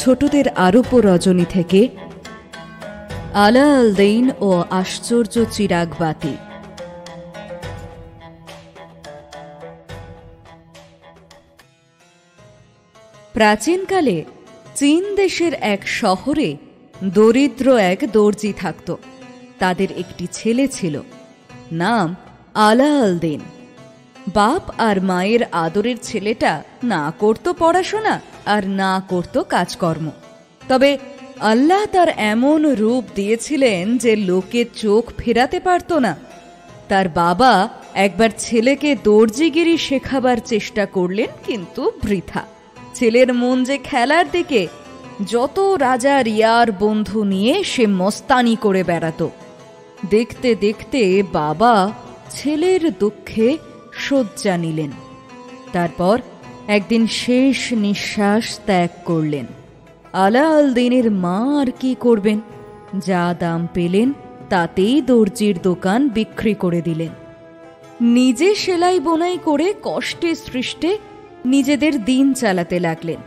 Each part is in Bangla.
ছোটদের আরোপ রজনী থেকে আলা আল দিন ও আশ্চর্য চিরাগ বাতি। প্রাচীনকালে চীন দেশের এক শহরে দরিদ্র এক দর্জি থাকত। তাদের একটি ছেলে ছিল, নাম আলা আল দিন। বাপ আর মায়ের আদরের ছেলেটা না করত পড়াশোনা আর না করত কাজকর্ম। তবে আল্লাহ তার এমন রূপ দিয়েছিলেন যে লোকে চোখ ফেরাতে পারত না। তার বাবা একবার ছেলেকে দর্জিগিরি শেখাবার চেষ্টা করলেন, কিন্তু বৃথা। ছেলের মন যে খেলার দিকে, যত রাজা রিয়ার বন্ধু নিয়ে সে মস্তানি করে বেড়াত। দেখতে দেখতে বাবা ছেলের দুঃখে শয্যা নিলেন। তারপর একদিন শেষ নিঃশ্বাস ত্যাগ করলেন। আলা আল দিনের মা আর কি করবেন, যা দাম পেলেন তাতেই দর্জির দোকান বিক্রি করে দিলেন। নিজে সেলাই বোনাই করে কষ্টে সৃষ্টে নিজেদের দিন চালাতে লাগলেন।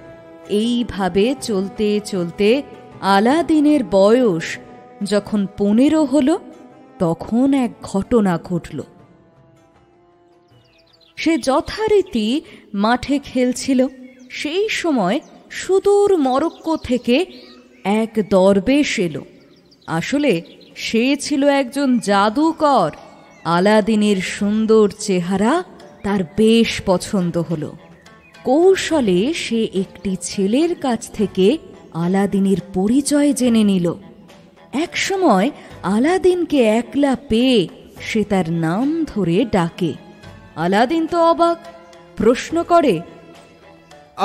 এইভাবে চলতে চলতে আলাদিনের বয়স যখন 15 হল, তখন এক ঘটনা ঘটল। সে যথারীতি মাঠে খেলছিল। সেই সময় সুদূর মরক্কো থেকে এক দরবেশ এলো। আসলে সে ছিল একজন জাদুকর। আলাদিনের সুন্দর চেহারা তার বেশ পছন্দ হলো। কৌশলে সে একটি ছেলের কাছ থেকে আলাদিনের পরিচয় জেনে নিল। একসময় আলাদিনকে একলা পেয়ে সে তার নাম ধরে ডাকে। আলাদিন তো অবাক, প্রশ্ন করে,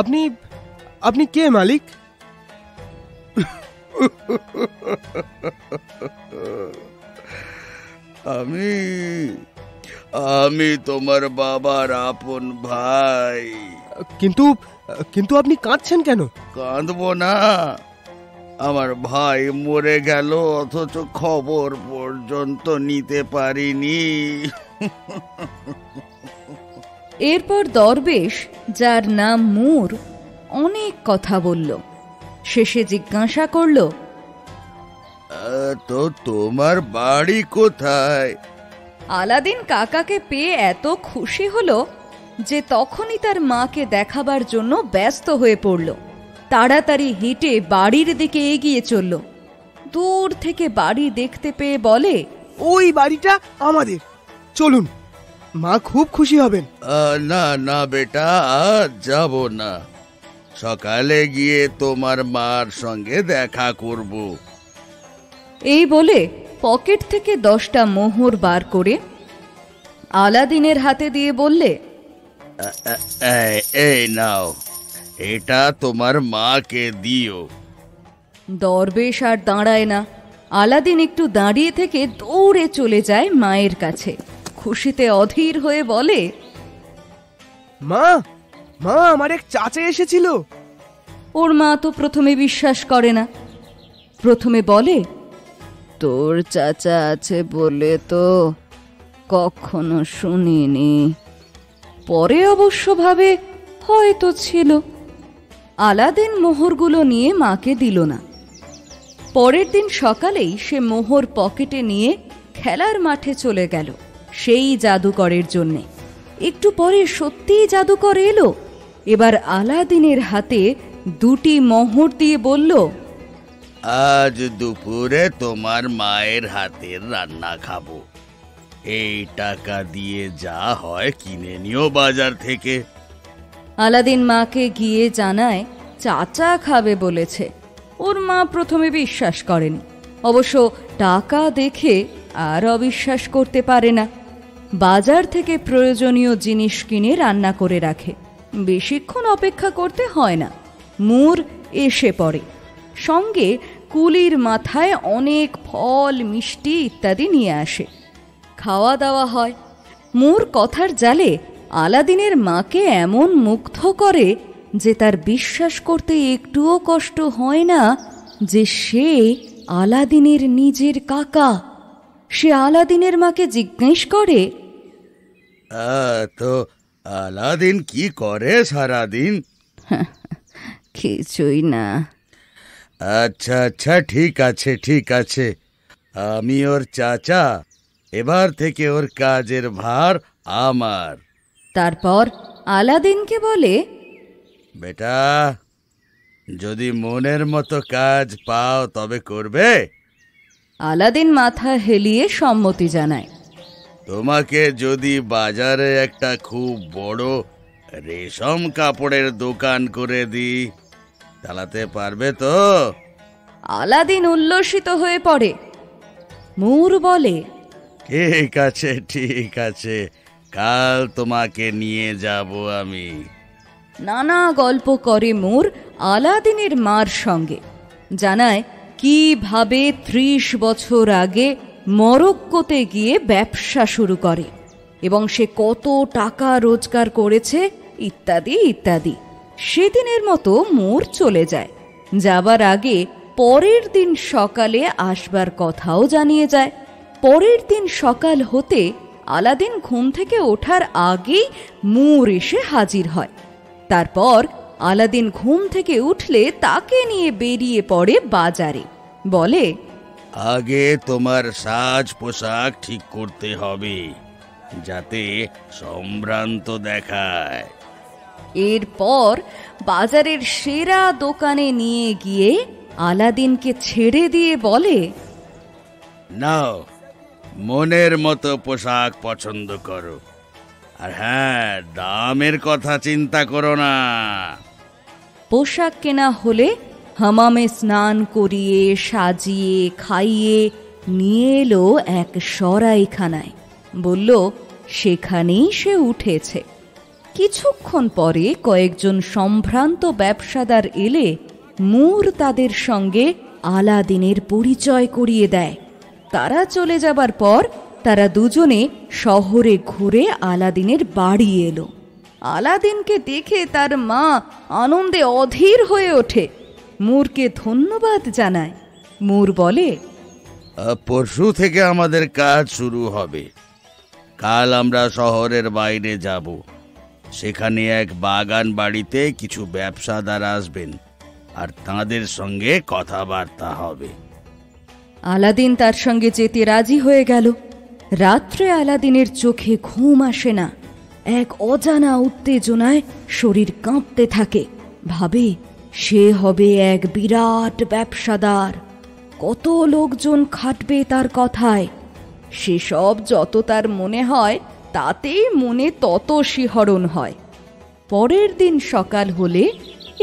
আপনি আপনি কে মালিক? আমি তোমার বাবার আপন ভাই। কিন্তু কিন্তু আপনি কাঁদছেন কেন? কাঁদবো না, আমার ভাই মরে গেল, অথচ খবর পর্যন্ত নিতে পারিনি। এরপর দরবেশ, যার নাম মুর, অনেক কথা বলল। শেষে জিজ্ঞাসা করল, তো তোমার বাড়ি কোথায়? আলাদিন কাকাকে পেয়ে এত খুশি হলো যে তখনই তার মাকে দেখাবার জন্য ব্যস্ত হয়ে পড়ল। তাড়াতাড়ি হেঁটে বাড়ির দিকে এগিয়ে চলল। দূর থেকে বাড়ি দেখতে পেয়ে বলে, ওই বাড়িটা আমাদের, চলুন, মা খুব খুশি হবেন। না না বেটা, আজ যাব না, সকালে গিয়ে তোমার মার সঙ্গে দেখা করব। এই বলে পকেট থেকে 10টা মোহর বার করে আলাদিনের হাতে দিয়ে বললে, এই নাও, এটা তোমার মাকে দিও। দরবেশ আর দাঁড়ায় না। আলাদিন একটু দাঁড়িয়ে থেকে দৌড়ে চলে যায় মায়ের কাছে। খুশিতে অধীর হয়ে বলে, মা মা আমার এক চাচা এসেছিল। ওর মা তো প্রথমে বিশ্বাস করে না। প্রথমে বলে, তোর চাচা আছে বলে তো কখনো শুনিনি। পরে অবশ্য ভাবে হয়তো ছিল। আলাদিন মোহরগুলো নিয়ে মাকে দিল না। পরের দিন সকালেই সে মোহর পকেটে নিয়ে খেলার মাঠে চলে গেল, সেই জাদুকরের জন্যে। একটু পরে সত্যিই জাদুকর এলো। এবার আলাদিনের হাতে 2টি মোহর দিয়ে বলল, আজ দুপুরে তোমার মায়ের হাতের রান্না খাবো। এই টাকা দিয়ে যা হয় কিনে নিও বাজার থেকে। আলাদিন মাকে গিয়ে জানায় চাচা খাবে বলেছে। ওর মা প্রথমে বিশ্বাস করেনি। অবশ্য টাকা দেখে আর অবিশ্বাস করতে পারে না। বাজার থেকে প্রয়োজনীয় জিনিস কিনে রান্না করে রাখে। বেশিক্ষণ অপেক্ষা করতে হয় না। মুর এসে পড়ে। সঙ্গে কুলির মাথায় অনেক ফল, মিষ্টি ইত্যাদি নিয়ে আসে। খাওয়া দাওয়া হয়। মুর কথার জালে আলাদিনের মাকে এমন মুগ্ধ করে যে তার বিশ্বাস করতে একটুও কষ্ট হয় না যে সে আলাদিনের নিজের কাকা। সে আলাদিনের মাকে জিজ্ঞেস করে, তো আলাদিন কি করে সারাদিন? কিছুই না, আচ্ছা আচ্ছা, ঠিক আছে ঠিক আছে, আমি ওর চাচা, এবার থেকে ওর কাজের ভার আমার। তারপর আলাদিনকে বলে, বেটা, যদি মনের মতো কাজ পাও তবে করবে। আলাদিন মাথা হেলিয়ে সম্মতি জানায়। তোমাকে যদি বাজারে একটা খুব বড় রেশম কাপড়ের দোকান করে দিই, চালাতে পারবে তো? আলাদিন উল্লসিত হয়ে পড়ে। মুর বলে, ঠিক আছে ঠিক আছে, কাল তোমাকে নিয়ে যাব আমি। নানা গল্প করে মুর আলাদিনের মার সঙ্গে, জানায় কিভাবে 30 বছর আগে মরক্কোতে গিয়ে ব্যবসা শুরু করে এবং সে কত টাকা রোজগার করেছে ইত্যাদি ইত্যাদি। সেদিনের মতো মুর চলে যায়। যাবার আগে পরের দিন সকালে আসবার কথাও জানিয়ে যায়। পরের দিন সকাল হতে আলাদিন ঘুম থেকে ওঠার আগেই মুর এসে হাজির হয়। তারপর আলাদিন ঘুম থেকে উঠলে তাকে নিয়ে বেরিয়ে পড়ে বাজারে। বলে, আগে তোমার সাজ পোশাক ঠিক করতে হবে, যাতে সম্ভ্রান্ত দেখায়। এরপর বাজারের সেরা দোকানে নিয়ে গিয়ে আলাদিনকে ছেড়ে দিয়ে বলে, নাও, মনের মতো পোশাক পছন্দ করো, আর হ্যাঁ, দামের কথা চিন্তা করো না। পোশাক কেনা হলে হামামে স্নান করিয়ে সাজিয়ে খাইয়ে নিয়ে এলো এক সরাইখানায়। বলল সেখানেই সে উঠেছে। কিছুক্ষণ পরে কয়েকজন সম্ভ্রান্ত ব্যবসাদার এলে মুর তাদের সঙ্গে আলাদিনের পরিচয় করিয়ে দেয়। তারা চলে যাবার পর তারা দুজনে শহরে ঘুরে আলাদিনের বাড়ি এলো। আলাদিনকে দেখে তার মা আনন্দে অধীর হয়ে ওঠে, মুরকে ধন্যবাদ জানায়। মুর বলে, পরশু থেকে আমাদের কাজ শুরু হবে। কাল আমরা শহরের বাইরে যাব। সেখানে এক বাগান বাড়িতে কিছু ব্যবসাদার আসবেন, আর তাদের সঙ্গে কথাবার্তা হবে। আলাদিন তার সঙ্গে যেতে রাজি হয়ে গেল। রাত্রে আলাদিনের চোখে ঘুম আসে না। এক অজানা উত্তেজনায় শরীর কাঁপতে থাকে। ভাবে সে হবে এক বিরাট ব্যবসাদার, কত লোকজন খাটবে তার কথায়। সেসব যত তার মনে হয় তাতেই মনে তত শিহরণ হয়। পরের দিন সকাল হলে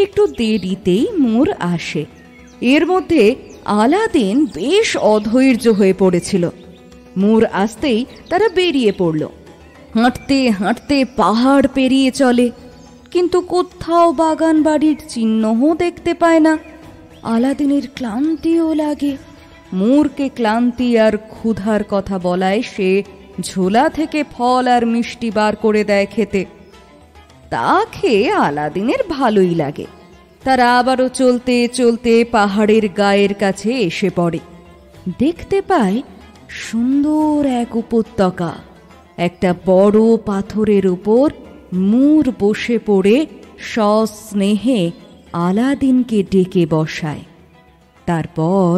একটু দেরিতেই মুর আসে। এর মধ্যে আলাদিন বেশ অধৈর্য হয়ে পড়েছিল। মুর আসতেই তারা বেরিয়ে পড়ল। হাঁটতে হাঁটতে পাহাড় পেরিয়ে চলে, কিন্তু কোথাও বাগান বাড়ির চিহ্নও দেখতে পায় না। আলাদিনের ক্লান্তিও লাগে। মুরকে ক্লান্তি আর ক্ষুধার কথা বলায় সে ঝোলা থেকে ফল আর মিষ্টি বার করে দেয় খেতে। তা খেয়ে আলাদিনের ভালোই লাগে। তারা আবারও চলতে চলতে পাহাড়ের গায়ের কাছে এসে পড়ে। দেখতে পায় সুন্দর এক উপত্যকা। একটা বড় পাথরের উপর মুর বসে পড়ে সস্নেহে আলাদিনকে ডেকে বসায়। তারপর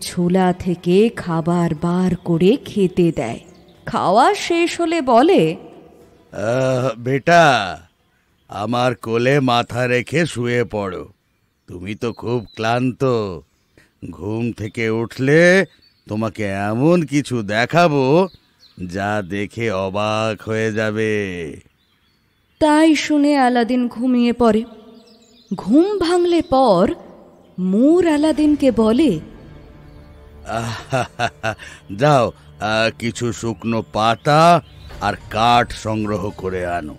ঝোলা থেকে খাবার বার করে খেতে দেয়। খাওয়া শেষ হলে বলে, বেটা, আমার কোলে মাথা রেখে শুয়ে পড়ো। তুমি তো খুব ক্লান্ত। ঘুম থেকে উঠলে তোমাকে এমন কিছু দেখাবো যা দেখে অবাক হয়ে যাবে। তাই শুনে আলাদিন ঘুমিয়ে পড়ে। ঘুম ভাঙলে পর মুর আলাদিনকে বলে, যাও, কিছু শুকনো পাতা আর কাঠ সংগ্রহ করে আনো।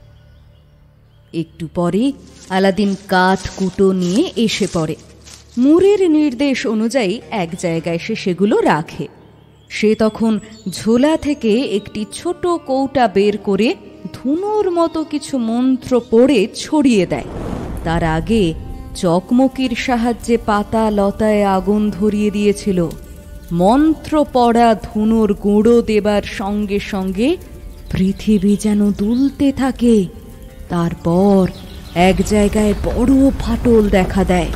একটু পরে আলাদিন কাঠ কুটো নিয়ে এসে পড়ে। মুরের নির্দেশ অনুযায়ী এক জায়গায় সে সেগুলো রাখে। সে তখন ঝোলা থেকে একটি ছোট কৌটা বের করে ধুনোর মতো কিছু মন্ত্র পড়ে ছড়িয়ে দেয়। তার আগে চকমকির সাহায্যে পাতা লতায় আগুন ধরিয়ে দিয়েছিল। মন্ত্র পড়া ধুনোর গুঁড়ো দেবার সঙ্গে সঙ্গে পৃথিবী যেন দুলতে থাকে। তারপর এক জায়গায় বড় ফাটল দেখা দেয়।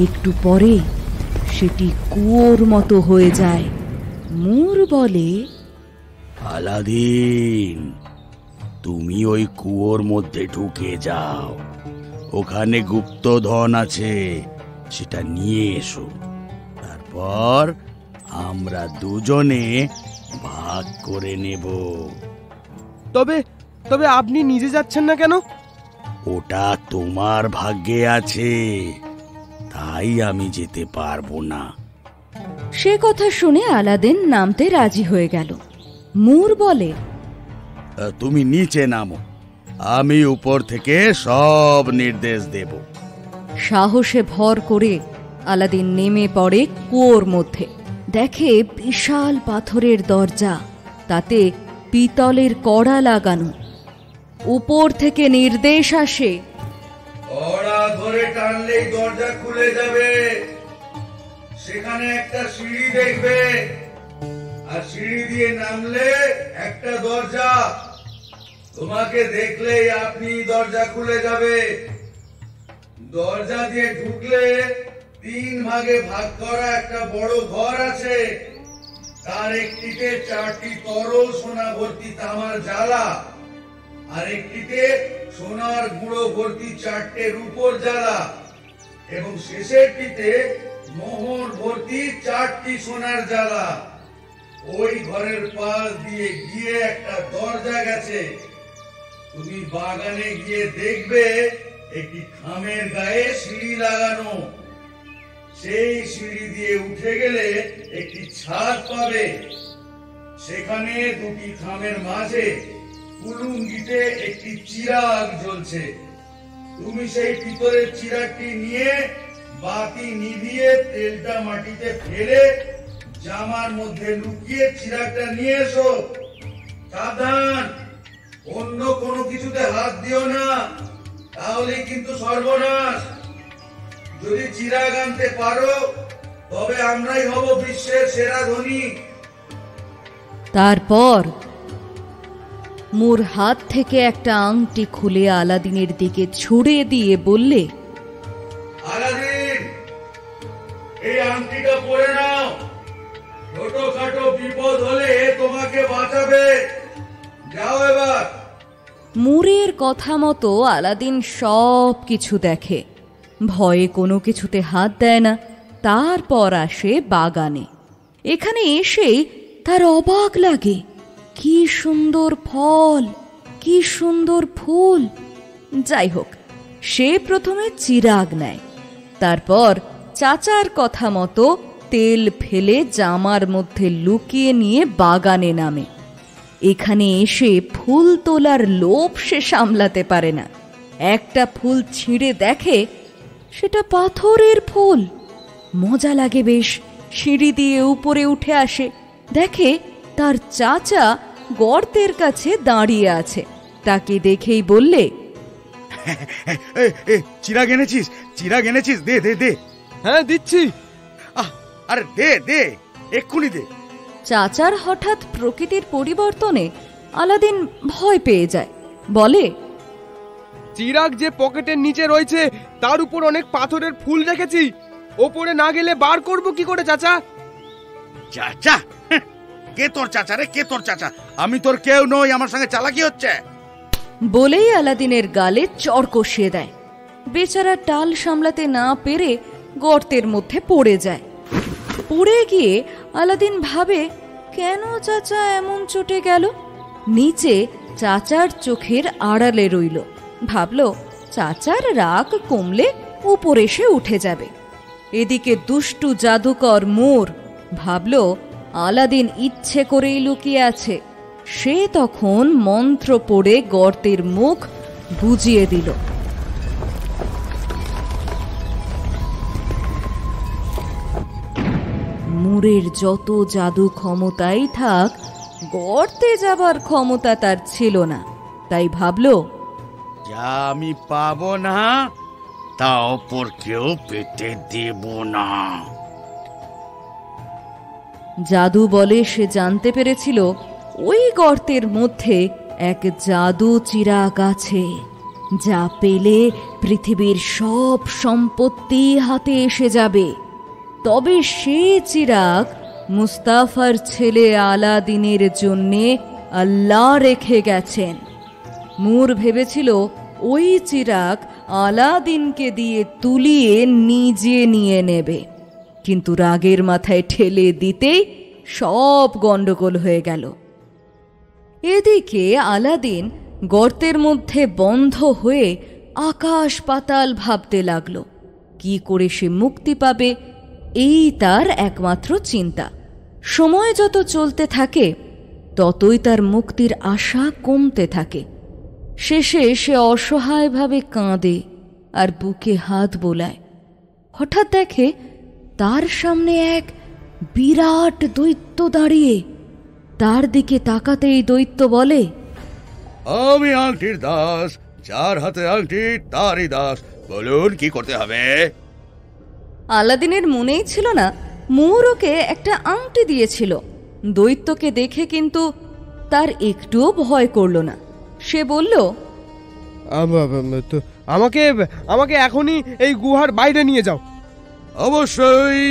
একটু পরে সেটি কুয়োর মতো হয়ে যায়। মুর বলে, আলাদিন, তুমি ওই কুয়োর মধ্যে ঢুকে যাও, ওখানে গুপ্তধন আছে, সেটা নিয়ে এসো। তারপর আমরা দুজনে ভাগ করে নেব। তবে তবে আপনি নিজে যাচ্ছেন না কেন? ওটা তোমার ভাগ্যে আছে, তাই আমি যেতে পারবো না। সে কথা শুনে আলাদিন নামতে রাজি হয়ে গেল। মুর বলে, তুমি নিচে নামো, আমি উপর থেকে সব নির্দেশ দেব। সাহসে ভর করে আলাদিন নেমে পড়ে কুয়োর মধ্যে। দেখে বিশাল পাথরের দরজা, তাতে পিতলের কড়া লাগানো। উপর থেকে নির্দেশ আসে, কড়া ধরে টানলেই দরজা খুলে যাবে। সেখানে একটা সিঁড়ি দেখবে, আর সিঁড়ি দিয়ে নামলে একটা দরজা। তোমাকে দেখলেই আপনি দরজা খুলে যাবে। দরজা দিয়ে ঢুকলে 3 ভাগে ভাগ করা একটা বড় ঘর আছে। তার একটিতে 4টি তরল সোনা ভর্তি তামার জ্বালা, আর একটিতে সোনার গুঁড়ো ভর্তি 4টে রূপোর জ্বালা, এবং শেষেরটিতে মোহর ভর্তি 4টি সোনার জ্বালা। ওই ঘরের পাশ দিয়ে গিয়ে একটা দরজা গেছে। তুমি বাগানে গিয়ে দেখবে একটি খামের গায়ে সিঁড়ি লাগানো। সেই সিঁড়ি দিয়ে উঠে গেলে একটি ছাদ পাবে। সেখানে 2টি খামের মাঝে কুলুঙ্গিতে একটি চিরাগ জ্বলছে। তুমি সেই পিতলের চিরাগটি নিয়ে বাতি নিভিয়ে তেলটা মাটিতে ফেলে জামার মধ্যে লুকিয়ে চিরাগটা নিয়ে এসো। সাবধান, অন্য কোনো কিছুতে হাত দিও না, তাহলে কিন্তু সর্বনাশ। যদি চিরাগ আনতে পারো তবে আমরাই হব বিশ্বের সেরা ধনী। তারপর মুর হাত থেকে একটা আংটি খুলে আলাদিনের দিকে ছুড়ে দিয়ে বললে, আলাদিন, এই আংটিটা পরে নাও। ছোটখাটো বিপদ হলে তোমাকে বাঁচাবে। যাও এবার। মুরের কথা মতো আলাদিন সব কিছু দেখে, ভয়ে কোনো কিছুতে হাত দেয় না। তারপর আসে বাগানে। এখানে এসেই তার অবাক লাগে, কি সুন্দর ফল, কি সুন্দর ফুল। যাই হোক, সে প্রথমে চিরাগ নেয়, তারপর চাচার কথা মতো তেল ফেলে জামার মধ্যে লুকিয়ে নিয়ে বাগানে নামে। এখানে এসে ফুল তোলার লোভ সে সামলাতে পারে না। একটা ফুল ছিঁড়ে দেখে সেটা পাথরের ফুল। মজা লাগে বেশ। সিঁড়ি দিয়ে উপরে উঠে আসে, দেখে তার চাচা গর্তের কাছে দাঁড়িয়ে আছে। তাকে দেখেই বললে, চিরাগ এনেছিস? চিরাগ এনেছিস? দে দে দে। হ্যাঁ, দিচ্ছি। আরে দে দে, এক্ষুনি দে। চাচার হঠাৎ প্রকৃতির পরিবর্তনে আলাদিন ভয় পেয়ে যায়। বলে, চিরাগ যে পকেটের নিচে রয়েছে তার উপর অনেক পাথরের ফুল রেখেছি। ওপরে না গেলে বার করব কি করে চাচা? চাচা? কে তোর চাচা রে? কে তোর চাচা? আমি তোর কেউ নই, আমার সঙ্গে চালাকি হচ্ছে। বলেই আলাদিনের গালে চড় কষিয়ে দেয়। বেচারা টাল সামলাতে না পেরে গর্তের মধ্যে পড়ে যায়। পড়ে গিয়ে আলাদিন ভাবে, কেন চাচা এমন চটে গেল। নিচে চাচার চোখের আড়ালে রইল। ভাবল চাচার রাগ কমলে উপরে এসে উঠে যাবে। এদিকে দুষ্টু জাদুকর মোর ভাবল আলাদিন ইচ্ছে করেই লুকিয়ে আছে। সে তখন মন্ত্র পড়ে গর্তের মুখ বুজিয়ে দিল। মুরের যত জাদু ক্ষমতাই থাক, গর্তে যাবার ক্ষমতা তার ছিল না। তাই ভাবল, যা আমি পাবো না তা অপর কেউ পেতে দেব না। জাদু বলে সে জানতে পেরেছিল ওই গর্তের মধ্যে এক জাদু চিরাগ আছে, যা পেলে পৃথিবীর সব সম্পত্তি হাতে এসে যাবে। তবে সে চিরাগ মুস্তাফার ছেলে আলাদিনের জন্যে আল্লাহ রেখে গেছেন। মুর ভেবেছিল ওই চিরাগ আলাদিনকে দিয়ে তুলিয়ে নিজে নিয়ে নেবে, কিন্তু রাগের মাথায় ঠেলে দিতেই সব গন্ডগোল হয়ে গেল। এদিকে আলাদিন গর্তের মধ্যে বন্ধ হয়ে আকাশ পাতাল ভাবতে লাগল। কি করে সে মুক্তি পাবে, এই তার একমাত্র চিন্তা। সময় যত চলতে থাকে ততই তার মুক্তির আশা কমতে থাকে। শেষে সে অসহায়ভাবে কাঁদে আর বুকে হাত বোলায়। হঠাৎ দেখে তার সামনে এক বিরাট দৈত্য দাঁড়িয়ে। তার দিকে তাকাতেই দৈত্য বলে, আমি আংটির দাস, যার হাতে আংটি তারই দাস, বলুন কি করতে হবে। আলাদিনের মনেই ছিল না মুর ওকে একটা আংটি দিয়েছিল। দৈত্যকে দেখে কিন্তু তার একটুও ভয় করল না। সে বলল, আমাকে আমাকে এখনই এই গুহার বাইরে নিয়ে যাও। অবশ্যই।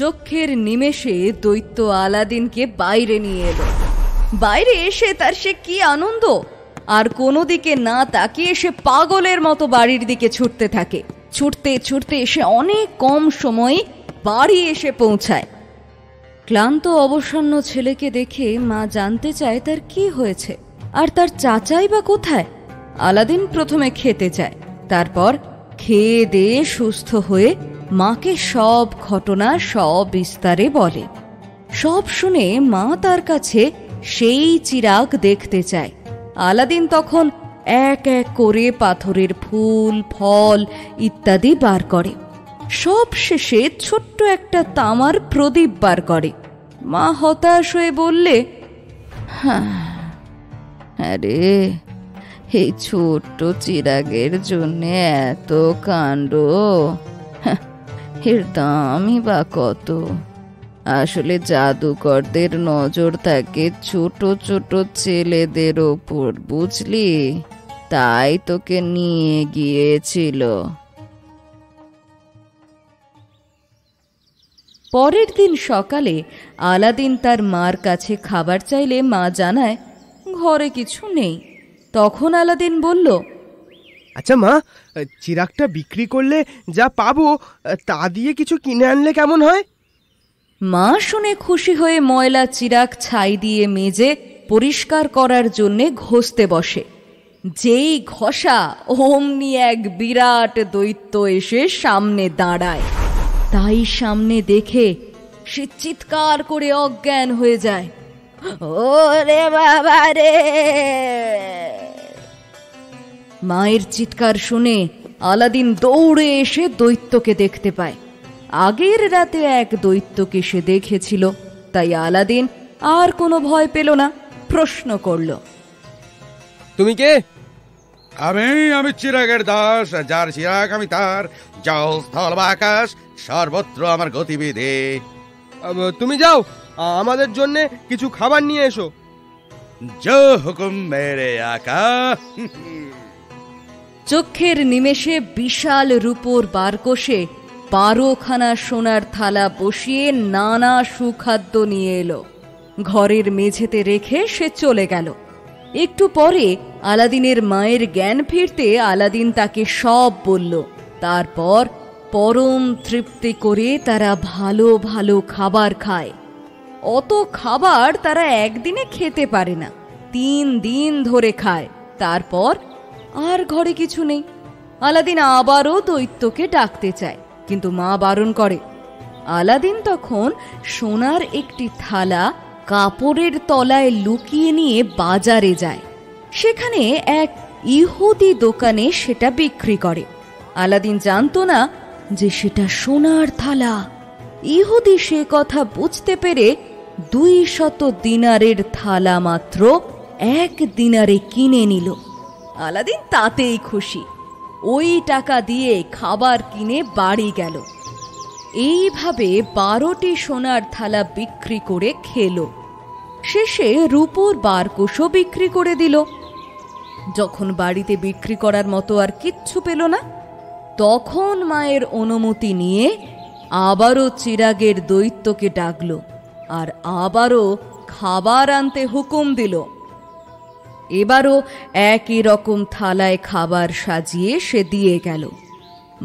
চোখের নিমেষে দৈত্য আলাদিনকে বাইরে নিয়ে এলো। বাইরে এসে তার সে কি আনন্দ! আর কোনো দিকে না তাকিয়ে সে পাগলের মতো বাড়ির দিকে ছুটতে থাকে। ছুটতে ছুটতে এসে অনেক কম সময়ে বাড়ি এসে পৌঁছায়। ক্লান্ত অবসন্ন ছেলেকে দেখে মা জানতে চায় তার কি হয়েছে, আর তার চাচাই বা কোথায়। আলাদিন প্রথমে খেতে চায়, তারপর খেয়ে দিয়ে সুস্থ হয়ে মাকে সব ঘটনা সব বিস্তারে বলে। সব শুনে মা তার কাছে সেই চিরাগ দেখতে চায়। আলাদিন তখন এক এক করে পাথরের ফুল ফল ইত্যাদি বার করে। সব শেষে ছোট্ট একটা তামার প্রদীপ বার করে। মা হতাশ হয়ে বললে, আরে এই ছোট্ট চিরাগের জন্য এত কাণ্ড, এর দামই বা কত? আসলে জাদুকরদের নজর থাকে ছোট ছোট ছেলেদের ওপর, বুঝলি? তাই তোকে নিয়ে গিয়েছিল। পরের দিন সকালে আলাদিন তার মার কাছে খাবার চাইলে মা জানায় ঘরে কিছু নেই। তখন আলাদিন বলল, আচ্ছা মা, চিরাগটা বিক্রি করলে যা পাবো তা দিয়ে কিছু কিনে আনলে কেমন হয়? মা শুনে খুশি হয়ে ময়লা চিরাগ ছাই দিয়ে মেজে পরিষ্কার করার জন্যে ঘষতে বসে। যেই ঘষা অমনি এক বিরাট দৈত্য এসে সামনে দাঁড়ায়। তাই সামনে দেখে সে চিৎকার করে অজ্ঞান হয়ে যায়। ওরে বাবা রে! মায়ের চিৎকার শুনে আলাদিন দৌড়ে এসে দৈত্যকে দেখতে পায়। আগের রাতে এক দৈত্যকে সে দেখেছিল, তাই আলাদিন আর কোনো ভয় পেল না। প্রশ্ন করল, তুমি কে? আমি চিরাগের দাস, যার চিরাগ আমি তার। জল স্থল বা আকাশ সর্বত্র আমার গতিবিধি। তুমি যাও, আমাদের জন্য কিছু খাবার নিয়ে এসো। জো হুকুম মেরে আকা। চোখের নিমেষে বিশাল রূপোর বারকোষে 12খানা সোনার থালা বসিয়ে নানা সুখাদ্য নিয়ে এলো। ঘরের মেঝেতে রেখে সে চলে গেল। একটু পরে আলাদিনের মায়ের জ্ঞান ফিরতে আলাদিন তাকে সব বলল। তারপর পরম তৃপ্তি করে তারা ভালো ভালো খাবার খায়। অত খাবার তারা একদিনে খেতে পারে না, 3 দিন ধরে খায়। তারপর আর ঘরে কিছু নেই। আলাদিন আবারও দৈত্যকে ডাকতে চায়, কিন্তু মা বারণ করে। আলাদিন তখন সোনার একটি থালা কাপড়ের তলায় লুকিয়ে নিয়ে বাজারে যায়। সেখানে এক ইহুদি দোকানে সেটা বিক্রি করে। আলাদিন জানতো না যে সেটা সোনার থালা। ইহুদি সে কথা বুঝতে পেরে 200 দিনারের থালা মাত্র 1 দিনারে কিনে নিল। আলাদিন তাতেই খুশি। ওই টাকা দিয়ে খাবার কিনে বাড়ি গেল। এইভাবে 12টি সোনার থালা বিক্রি করে খেল। শেষে রূপোর বারকোষও বিক্রি করে দিল। যখন বাড়িতে বিক্রি করার মতো আর কিচ্ছু পেল না, তখন মায়ের অনুমতি নিয়ে আবারও চিরাগের দৈত্যকে ডাকল আর আবারও খাবার আনতে হুকুম দিল। এবারও একই রকম থালায় খাবার সাজিয়ে সে দিয়ে গেল।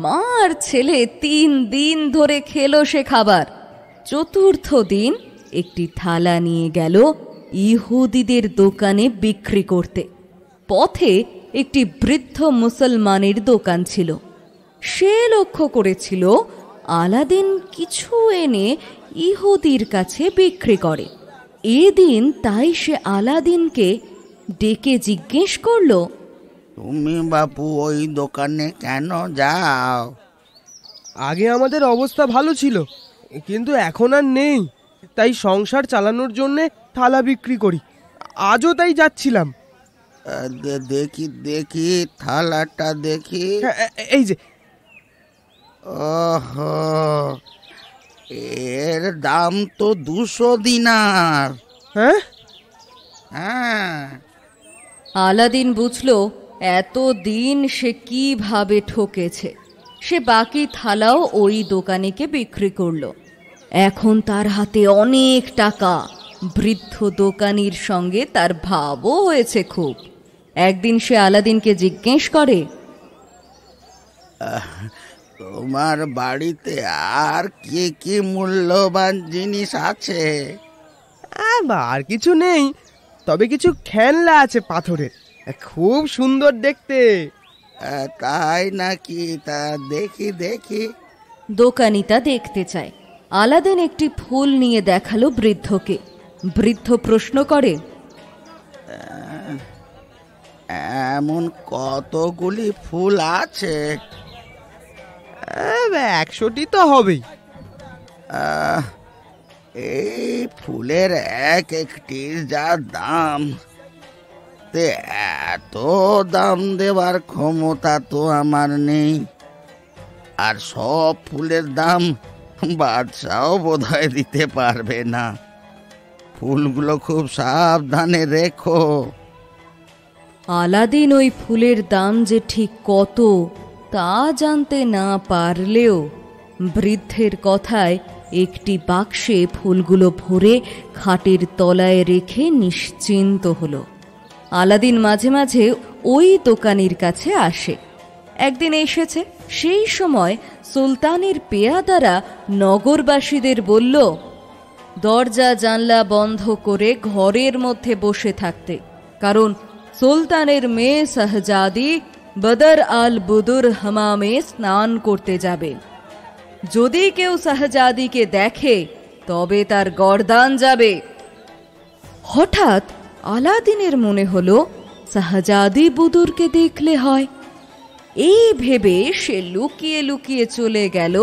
মা আর ছেলে 3 দিন ধরে খেলো সে খাবার। চতুর্থ দিন একটি থালা নিয়ে গেল ইহুদিদের দোকানে বিক্রি করতে। পথে একটি বৃদ্ধ মুসলমানের দোকান ছিল। সে লক্ষ্য করেছিল আলাদিন কিছু এনে ইহুদির কাছে বিক্রি করে। এদিন তাই সে আলাদিনকে ডেকে জিজ্ঞেস করল, তুমি বাপু ওই দোকানে কেন যাও? আগে আমাদের অবস্থা ভালো ছিল, কিন্তু এখন আর নেই, তাই সংসার চালানোর জন্যে থালা বিক্রি করি। আজও তাই যাচ্ছিলাম। দেখি দেখি থালাটা দেখি। এই যে। ওহো, এর দাম তো 200 দিনার। হ্যাঁ হ্যাঁ। আলাদিন বুঝল এতদিন সে কিভাবে ঠকেছে। সে বাকি থালাও ওই দোকানিকে বিক্রি করল। এখন তার হাতে অনেক টাকা। বৃদ্ধ দোকানির সঙ্গে তার ভাবও হয়েছে খুব। একদিন সে আলাদিনকে জিজ্ঞেস করে, তোমার বাড়িতে আর কি কি মূল্যবান জিনিস আছে? আর কিছু নেই, তবে কিছু খেলনা আছে পাথরের, খুব সুন্দর দেখতে। তাই নাকি? তা দেখি দেখি। দোকানি তা দেখতে চায়। আলাদিন একটি ফুল নিয়ে দেখালো বৃদ্ধকে। বৃদ্ধ প্রশ্ন করে, এমন কতগুলি ফুল আছে? 100টি তো হবেই। এই ফুলের এক একটির যা দাম, তে এত দাম দেওয়ার ক্ষমতা তো আমার নেই। আর সব ফুলের দাম বাদশাও বোধহয় দিতে পারবে না। ফুলগুলো খুব সাবধানে রেখো। আলাদিন ওই ফুলের দাম যে ঠিক কত তা জানতে না পারলেও বৃদ্ধের কথায় একটি বাক্সে ফুলগুলো ভরে খাটের তলায় রেখে নিশ্চিন্ত হলো। আলাদিন মাঝে মাঝে ওই দোকানির কাছে আসে। একদিন এসেছে, সেই সময় সুলতানের পেয়াদারা নগরবাসীদের বলল দরজা জানলা বন্ধ করে ঘরের মধ্যে বসে থাকতে, কারণ সুলতানের মেয়ে শাহজাদি বদর আল বুদুর হামামে স্নান করতে যাবে। যদি কেউ শাহজাদিকে দেখে তবে তার গর্দান যাবে। হঠাৎ আলাদিনের মনে হলো শাহজাদি বুদুরকে দেখলে হয়। এই ভেবে সে লুকিয়ে লুকিয়ে চলে গেল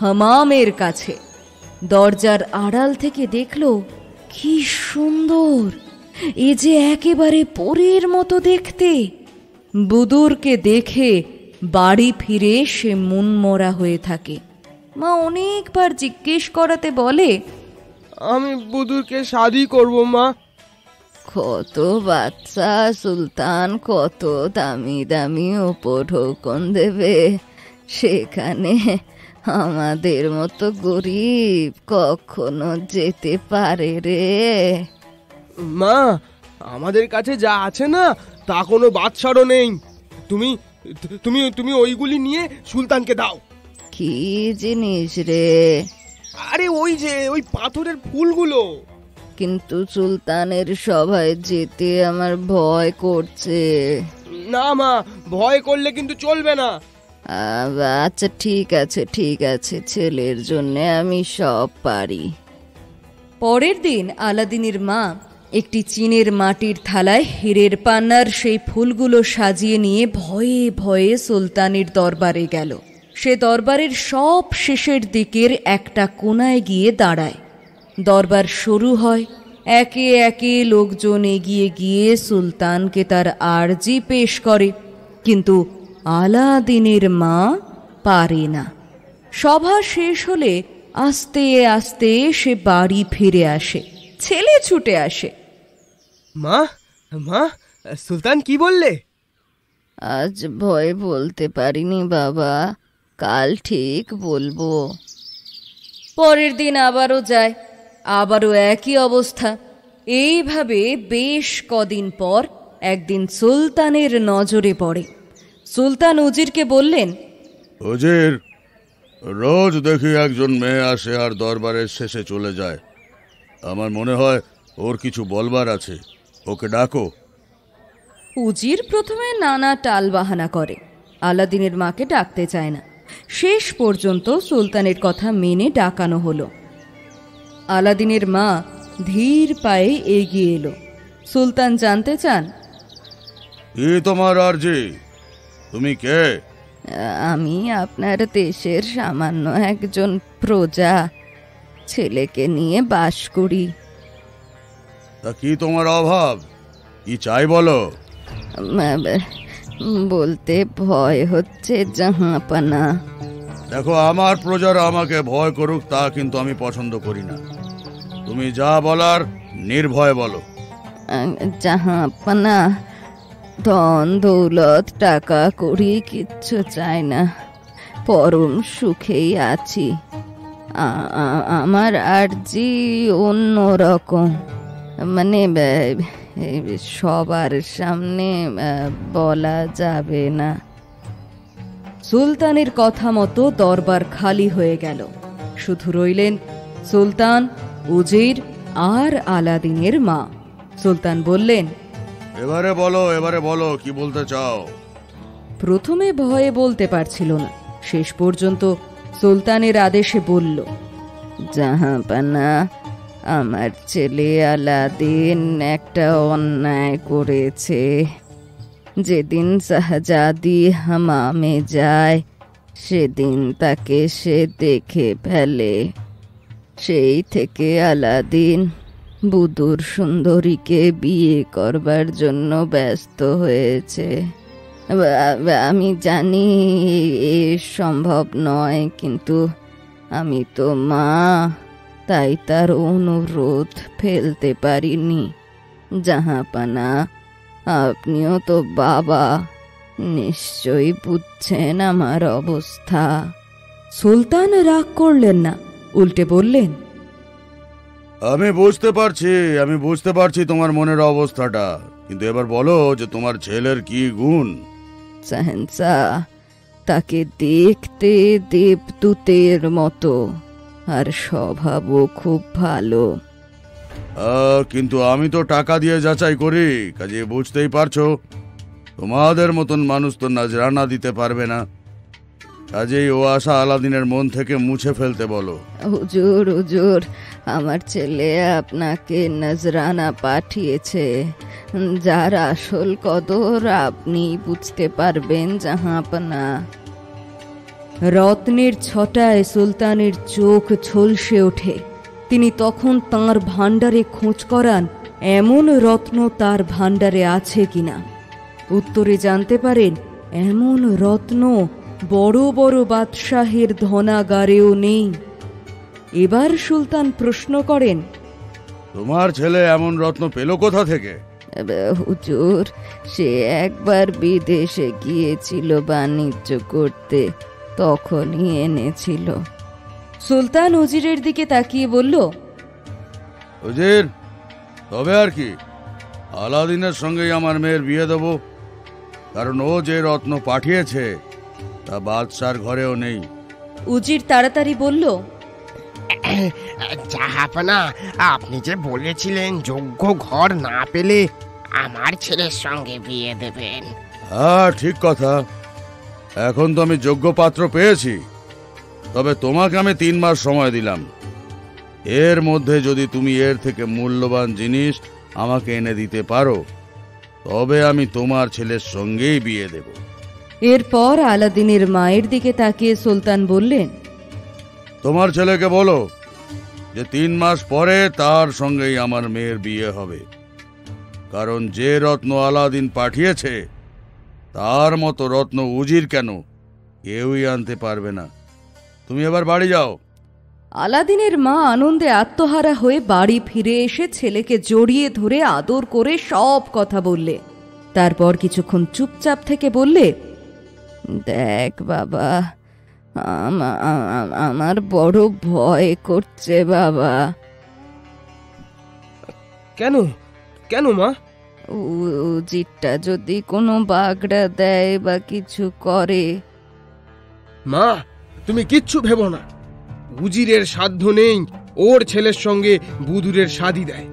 হামামের কাছে। দরজার আড়াল থেকে দেখল কি সুন্দর, এ যে একেবারে পরীর মতো দেখতে। বুদুরকে দেখে বাড়ি ফিরে সে মনমরা হয়ে থাকে। মা অনেকবার জিজ্ঞেস করাতে বলে, আমি বুদুরকে শাদি করব মা। কত বাচ্চা সুলতান কত দামি দামি উপঢৌকন দেবে, সেখানে আমাদের মতো গরিব কখনো যেতে পারে রে? মা, আমাদের কাছে যা আছে না তা কোনো বাদশারও নেই। তুমি তুমি তুমি ওইগুলি নিয়ে সুলতানকে দাও। কি জিনিস রে? আরে ওই যে ওই পাথরের ফুলগুলো। কিন্তু সুলতানের সভায় যেতে আমার ভয় করছে। না মা, ভয় করলে কিন্তু চলবে না। আচ্ছা ঠিক আছে ঠিক আছে, ছেলের জন্য আমি সব পারি। পরের দিন আলাদিনের মা একটি চীনের মাটির থালায় হীরের পান্নার সেই ফুলগুলো সাজিয়ে নিয়ে ভয়ে ভয়ে সুলতানের দরবারে গেল। সে দরবারের সব শেষের দিকের একটা কোনায় গিয়ে দাঁড়ায়। দরবার শুরু হয়। একে একে লোকজন এগিয়ে গিয়ে সুলতানকে তার আরজি পেশ করে, কিন্তু আলাদিনের মা পারে না। সভা শেষ হলে আস্তে আস্তে সে বাড়ি ফিরে আসে। ছেলে ছুটে আসে, মা মা, সুলতান কি বললে? আজ ভয় বলতে পারিনি বাবা, কাল ঠিক বলবো। পরের দিন আবারও যায়, আবারও একই অবস্থা। এইভাবে বেশ কদিন পর একদিন সুলতানের নজরে পড়ে। সুলতান উজিরকে বললেন, উজির, রোজ দেখি একজন মেয়ে আসে আর দরবারের শেষে চলে যায়। আমার মনে হয় ওর কিছু বলবার আছে, ওকে ডাকো। উজির প্রথমে নানা টালবাহানা করে, আলাদিনের মাকে ডাকতে চায় না। শেষ পর্যন্ত সুলতানের কথা মেনে ডাকানো হলো। আলাদিনের মা ধীর পায়ে এগিয়ে এলো। সুলতান জানতে চান, কি তোমার আরজি? তুমি কে? আমি আপনার দেশের সামান্য একজন প্রজা, ছেলেকে নিয়ে বাস করি। তা কি তোমার অভাব? কি চাই বলো। বলতে ভয় হচ্ছে জাহাঁপনা। দেখো, আমার প্রজারা আমাকে ভয় করুক তা কিন্তু আমি পছন্দ করি না। তুমি যা বলার নির্ভয় বলো। জাহাঁপনা, ধন দৌলত টাকা করি কিচ্ছু চাই না, পরম সুখেই আছি। আমার আরজি অন্যরকম, মানে সবার সামনে বলা যাবে না। সুলতানের কথা মতো দরবার খালি হয়ে গেল। শুধু রইলেন সুলতান, উজির আর আলাদিনের মা। সুলতান বললেন, এবারে বলো কি বলতে চাও। প্রথমে ভয়ে বলতে পারছিল না, শেষ পর্যন্ত সুলতানের আদেশে বলল, জাহাঁপনা, আমার ছেলে আলাদিন একটা অন্যায় করেছে। যেদিন শাহজাদি হামামে যায় সেদিন তাকে সে দেখে ফেলে। সেই থেকে আলাদিন বুদুর সুন্দরীকে বিয়ে করবার জন্য ব্যস্ত হয়েছে। আমি জানি এ সম্ভব নয়, কিন্তু আমি তো মা, তাই তার অনুরোধ ফেলতে পারিনি। জাহাঁপনা, আপনিও তো বাবা, নিশ্চয়ই বুঝছেন আমার অবস্থা। সুলতান রাগ করলেন না, উল্টে বললেন, আমি বুঝতে পারছি তোমার মনের অবস্থাটা, কিন্তু এবার বলো যে তোমার ছেলের কি গুণ। শাহেনশাহ, তাকে দেখতে দেবদূতের মতো, আর স্বভাবও খুব ভালো। কিন্তু আমি তো টাকা দিয়ে যাচাই করি, কাজে বুঝতেই পারছো তোমাদের মতন মানুষ তো নজরানা দিতে পারবে না। কাজেই ও আশা আলাদিনের মন থেকে মুছে ফেলতে বলো। হুজুর, আমার ছেলে আপনাকে নজরানা পাঠিয়েছে, যার আসল কদর আপনি বুঝতে পারবেন জাহাঁপনা। রত্নের ছটায় সুলতানের চোখ ঝলসে ওঠে। তিনি তখন তাঁর ভাণ্ডারে খোঁজ করান এমন রত্ন তার ভাণ্ডারে আছে কিনা। উত্তরে জানতে পারেন এমন রত্ন বড় বড় বাদশাহের ধনাগারেও নেই। এবার সুলতান প্রশ্ন করেন, তোমার ছেলে এমন রত্ন পেল কোথা থেকে? হুজুর, সে একবার বিদেশে গিয়েছিল বাণিজ্য করতে, তখনই এনেছিল। সুলতান উজিরের দিকে তাকিয়ে বলল, উজির, তবে আর কি, আলাদিনের সঙ্গেই আমার মেয়ের বিয়ে দেব, কারণ ও যে রত্ন পাঠিয়েছে তা বাদশার ঘরেও নেই। উজির তাড়াতাড়ি বলল, জাহাঁপনা, আপনি যে বলেছিলেন যোগ্য ঘর না পেলে আমার ছেলের সঙ্গে বিয়ে দেবেন। হ্যাঁ, ঠিক কথা। এখন তো আমি যোগ্য পাত্র পেয়েছি, তবে তোমাকে আমি 3 মাস সময় দিলাম। এর মধ্যে যদি তুমি এর থেকে মূল্যবান জিনিস আমাকে এনে দিতে পারো, তবে আমি তোমার ছেলের সঙ্গেই বিয়ে দেব। এরপর আলাদিনের মায়ের দিকে তাকিয়ে সুলতান বললেন, তোমার ছেলেকে বলো যে 3 মাস পরে তার সঙ্গেই আমার মেয়ের বিয়ে হবে, কারণ যে রত্ন আলাদিন পাঠিয়েছে তার মতো রত্ন উজির কেন কেউই আনতে পারবে না। তুমি এবার বাড়ি যাও। আলাদিনের মা আনন্দে আত্মহারা হয়ে বাড়ি ফিরে এসে ছেলেকে জড়িয়ে ধরে আদর করে সব কথা বললে। তারপর কিছুক্ষণ চুপচাপ থেকে বললে, দেখ বাবা, আমার বড় ভয় করছে বাবা। কেন কেন মা? উজিরটা যদি কোনো বাগড়া দেয় বা কিছু করে। মা, তুমি কিচ্ছু ভেবো না। উজিরের সাধ্য নেই ওর ছেলের সঙ্গে বুদুরের শাদী দেয়।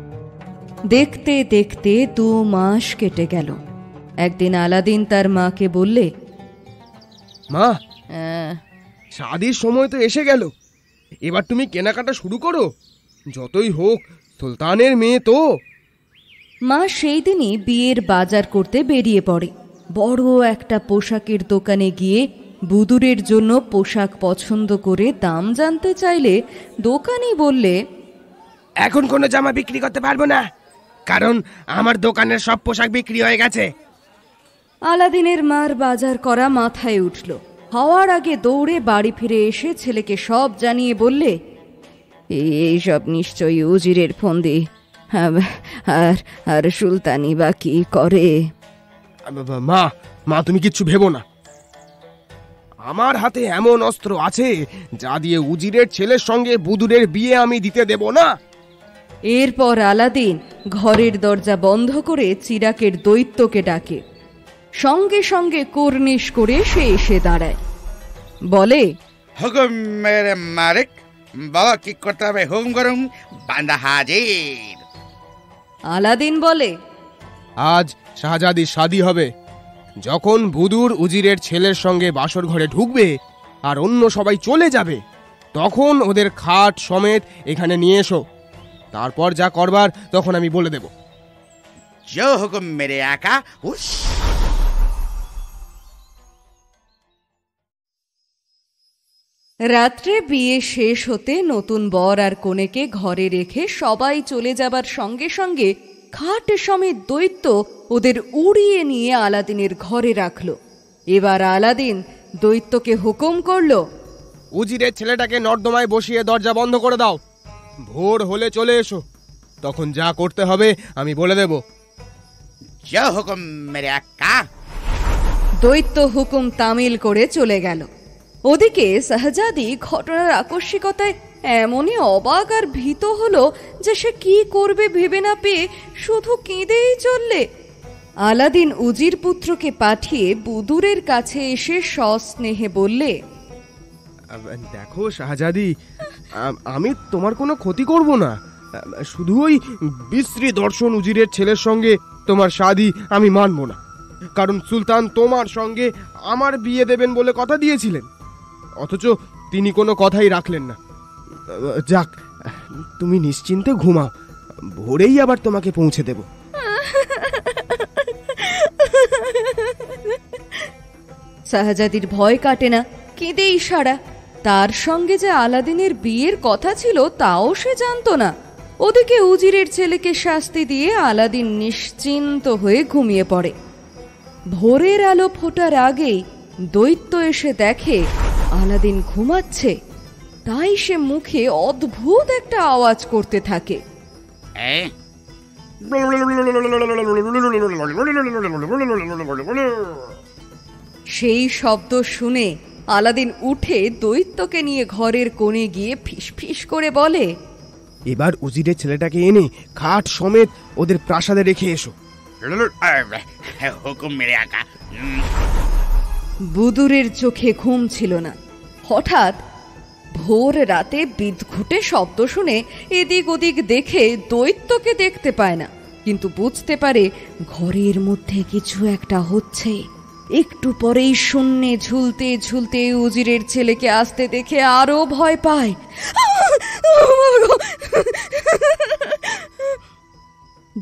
দেখতে দেখতে 2 মাস কেটে গেল। একদিন আলাদিন তার মাকে বললে, মা, শাদীর সময় তো এসে গেল, এবার তুমি কেনাকাটা শুরু করো। যতই হোক সুলতানের মেয়ে তো। মা সেই দিনই বিয়ের বাজার করতে বেরিয়ে পড়ে। বড় একটা পোশাকের দোকানে গিয়ে বুদুরের জন্য পোশাক পছন্দ করে দাম জানতে চাইলে দোকানি বললে, এখন কোনো জামা বিক্রি করতে পারবো না, কারণ আমার দোকানের সব পোশাক বিক্রি হয়ে গেছে। আলাদিনের মার বাজার করা মাথায় উঠল। হওয়ার আগে দৌড়ে বাড়ি ফিরে এসে ছেলেকে সব জানিয়ে বললে, এইসব নিশ্চয়ই উজিরের ফন্দি। আর সুলতানি বা কি করে? মা, মা তুমি কিচ্ছু ভেবো না। আমার হাতে এমন অস্ত্র আছে যা দিয়ে উজিরের ছেলের সঙ্গে বুদুরের বিয়ে আমি দিতে দেব না। এরপর আলাদিন ঘরের দরজা বন্ধ করে চিরাকের দৈত্যকে ডাকে। সঙ্গে সঙ্গে কর্নিশ করে সে এসে দাঁড়ায়। বলে, হুকুম মেরে মালিক, বাবা কি করতে হবে হুকুম করুন, বান্দা হাজির। আলাদিন বলে, আজ শাহজাদির শাদী হবে। যখন বুদুর উজিরের ছেলের সঙ্গে বাসর ঘরে ঢুকবে আর অন্য সবাই চলে যাবে, তখন ওদের খাট সমেত এখানে নিয়ে এসো। তারপর যা করবার তখন আমি বলে দেব। जो हुकुम मेरे आका। उस রাত্রে বিয়ে শেষ হতে নতুন বর আর কনেকে ঘরে রেখে সবাই চলে যাবার সঙ্গে সঙ্গে খাট সমেত দৈত্য ওদের উড়িয়ে নিয়ে আলাদিনের ঘরে রাখল। এবার আলাদিন দৈত্যকে হুকুম করল, উজিরের ছেলেটাকে নর্দমায় বসিয়ে দরজা বন্ধ করে দাও। ভোর হলে চলে এসো, তখন যা করতে হবে আমি বলে দেব। जो हुकुम मेरे आका। দৈত্য হুকুম তামিল করে চলে গেল। ওদিকে শাহজাদি ঘটনার আকস্মিকতায় এমনই অবাক আর ভীত হলো যে সে কি করবে ভেবে না পেয়ে শুধু কেঁদেই চললে। আলাদিন উজির পুত্রকে পাঠিয়ে বুদুরের কাছে এসে সস্নেহে বললে, দেখো শাহজাদি, আমি তোমার কোনো ক্ষতি করব না। শুধু ওই বিশ্রী দর্শন উজিরের ছেলের সঙ্গে তোমার শাদী আমি মানব না, কারণ সুলতান তোমার সঙ্গে আমার বিয়ে দেবেন বলে কথা দিয়েছিলেন, অথচ তিনি কোনো কথাই রাখলেন না। যাক, তুমি নিশ্চিন্তে ঘুমাও, ভোরেই আবার তোমাকে পৌঁছে দেব। শাহজাদির ভয় কাটে না, কেঁদেই সারা। তার সঙ্গে যে আলাদিনের বিয়ের কথা ছিল তাও সে জানত না। ওদিকে উজিরের ছেলেকে শাস্তি দিয়ে আলাদিন নিশ্চিন্ত হয়ে ঘুমিয়ে পড়ে। ভোরের আলো ফোটার আগেই দৈত্য এসে দেখে আলাদিন ঘুমাচ্ছে, তাই সে মুখে অদ্ভুত একটা আওয়াজ করতে থাকে। সেই শব্দ শুনে আলাদিন উঠে দৈত্যকে নিয়ে ঘরের কোণে গিয়ে ফিসফিস করে বলে, এবার উজিরের ছেলেটাকে এনে খাট সমেত ওদের প্রাসাদে রেখে এসো। হুকুম মেরে আকা। বুদুরের চোখে ঘুম ছিল না। হঠাৎ ভোর রাতে বিদঘুটে শব্দ শুনে এদিক ওদিক দেখে দৈত্যকে দেখতে পায় না, কিন্তু বুঝতে পারে ঘরের মধ্যে কিছু একটা হচ্ছে। একটু পরেই শূন্যে ঝুলতে ঝুলতে উজিরের ছেলেকে আসতে দেখে আরো ভয় পায়।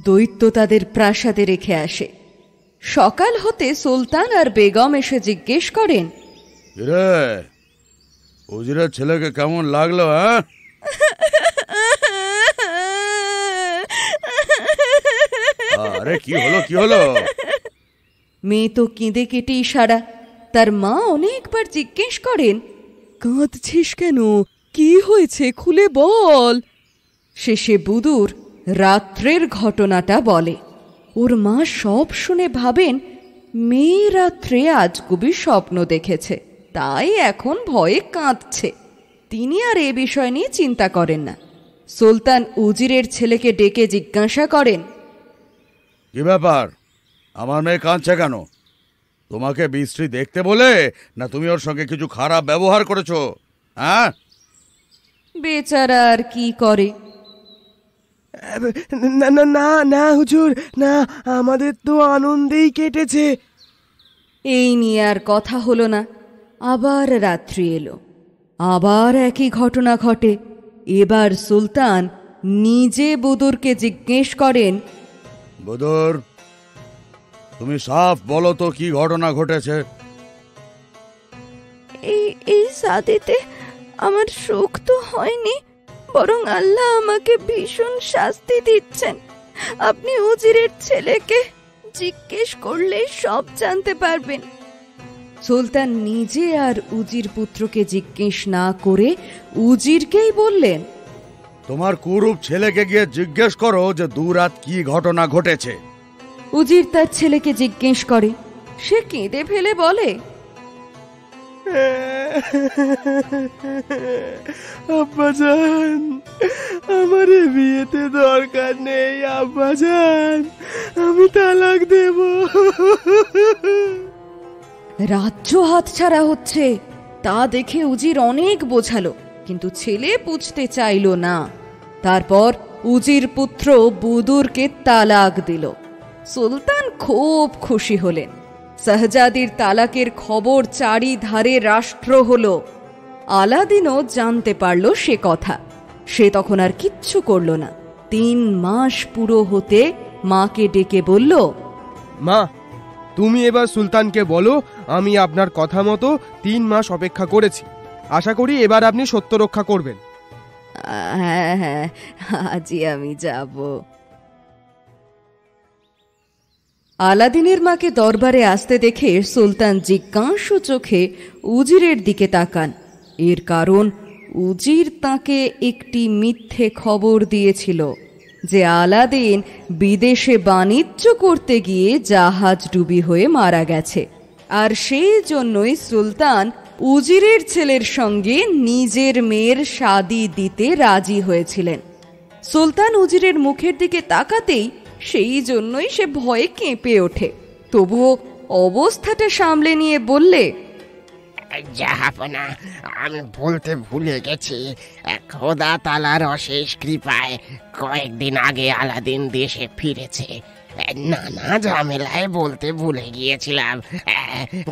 দৈত্য তাদের প্রাসাদে রেখে আসে। সকাল হতে সুলতান আর বেগম এসে জিজ্ঞেস করেন, উজিরের ছেলেকে কেমন লাগলো? হ্যাঁ, আরে কি হলো কি হলো? মেয়ে তো কেঁদে কেটেই সারা। তার মা অনেকবার জিজ্ঞেস করেন, কাঁদছিস কেন, কি হয়েছে খুলে বল। শেষে বুদুর রাত্রের ঘটনাটা বলে। ওর মা সব শুনে ভাবেন মেয়ে রাত্রে আজগুবি স্বপ্ন দেখেছে। তাই এখন ভয়ে কাঁদছে। তিনি আর এ বিষয় নিয়ে চিন্তা করেন না। সুলতান উজিরের ছেলেকে ডেকে জিজ্ঞাসা করেন, কি ব্যাপার, আমার মেয়ে কাঁদছে কেন? তোমাকে বিশ্রী দেখতে বলে, না তুমি ওর সঙ্গে কিছু খারাপ ব্যবহার করেছো? হ্যাঁ? বেচারা আর কি করে। না না না না হুজুর, না, আমাদের তো আনন্দেই কেটেছে। এই নিয়ে আর কথা হলো না। আবার রাত্রি এলো, আবার একই ঘটনা ঘটে। এবার সুলতান নিজে বুদুরকে জিজ্ঞেস করেন, বদর, তুমি সাফ বলো তো কি ঘটনা ঘটেছে? এই শাদিতে আমার সুখ তো হয়নি, বরং আল্লাহ আমাকে ভীষণ শাস্তি দিচ্ছেন। আপনি উজিরের ছেলেকে জিজ্ঞেস করলে সব জানতে পারবেন। সুলতান নিজে আর উজির পুত্রকে জিজ্ঞেস না করে উজিরকেই বললেন, তোমার কুরূপ ছেলেকে গিয়ে জিজ্ঞেস করো যে দুরাত কি ঘটনা ঘটেছে। উজির তার ছেলেকে জিজ্ঞেস করে। সে কেঁদে ফেলে বলে, আব্বাজান, আমার এ বিয়েতে দরকার নেই আব্বাজান, আমি তালাক দেব। রাজ্য হাতছাড়া হচ্ছে তা দেখে উজির অনেক বোঝালো, কিন্তু ছেলে বুঝতে চাইল না। তারপর উজির পুত্র বুদুরকে তালাক দিল। সুলতান খুব খুশি হলেন। শাহজাদির তালাকের খবর চারিধারে রাষ্ট্র হলো। আলাদিনও জানতে পারল সে কথা। সে তখন আর কিচ্ছু করল না। 3 মাস পুরো হতে মাকে ডেকে বলল, মা, তুমি এবার সুলতানকে বলো আমি আপনার কথা মতো 3 মাস অপেক্ষা করেছি। আশা করি এবার আপনি সত্য রক্ষা করবেন। হ্যাঁ হ্যাঁ, আজই আমি যাব। আলাদিনের মাকে দরবারে আসতে দেখে সুলতান জিজ্ঞাসু চোখে উজিরের দিকে তাকান। এর কারণ উজির তাকে একটি মিথ্যে খবর দিয়েছিল যে আলাদিন বিদেশে বাণিজ্য করতে গিয়ে জাহাজডুবি হয়ে মারা গেছে। আর সেই জন্যই সুলতান উজিরের ছেলের সঙ্গে নিজের মেয়ের শাদি দিতে রাজি হয়েছিলেন। সুলতান উজিরের মুখের দিকে তাকাতেই সেই জন্যই সে ভয়ে কেঁপে ওঠে। তবুও অবস্থাটা সামলে নিয়ে বললে, জাহাপনা, আমি বলতে ভুলে গেছি, খোদা তাআলার অশেষ কৃপায় কয়েকদিন আগে আলাদিন দেশে ফিরেছে। নানা ঝামেলায় বলতে ভুলে গিয়েছিলাম,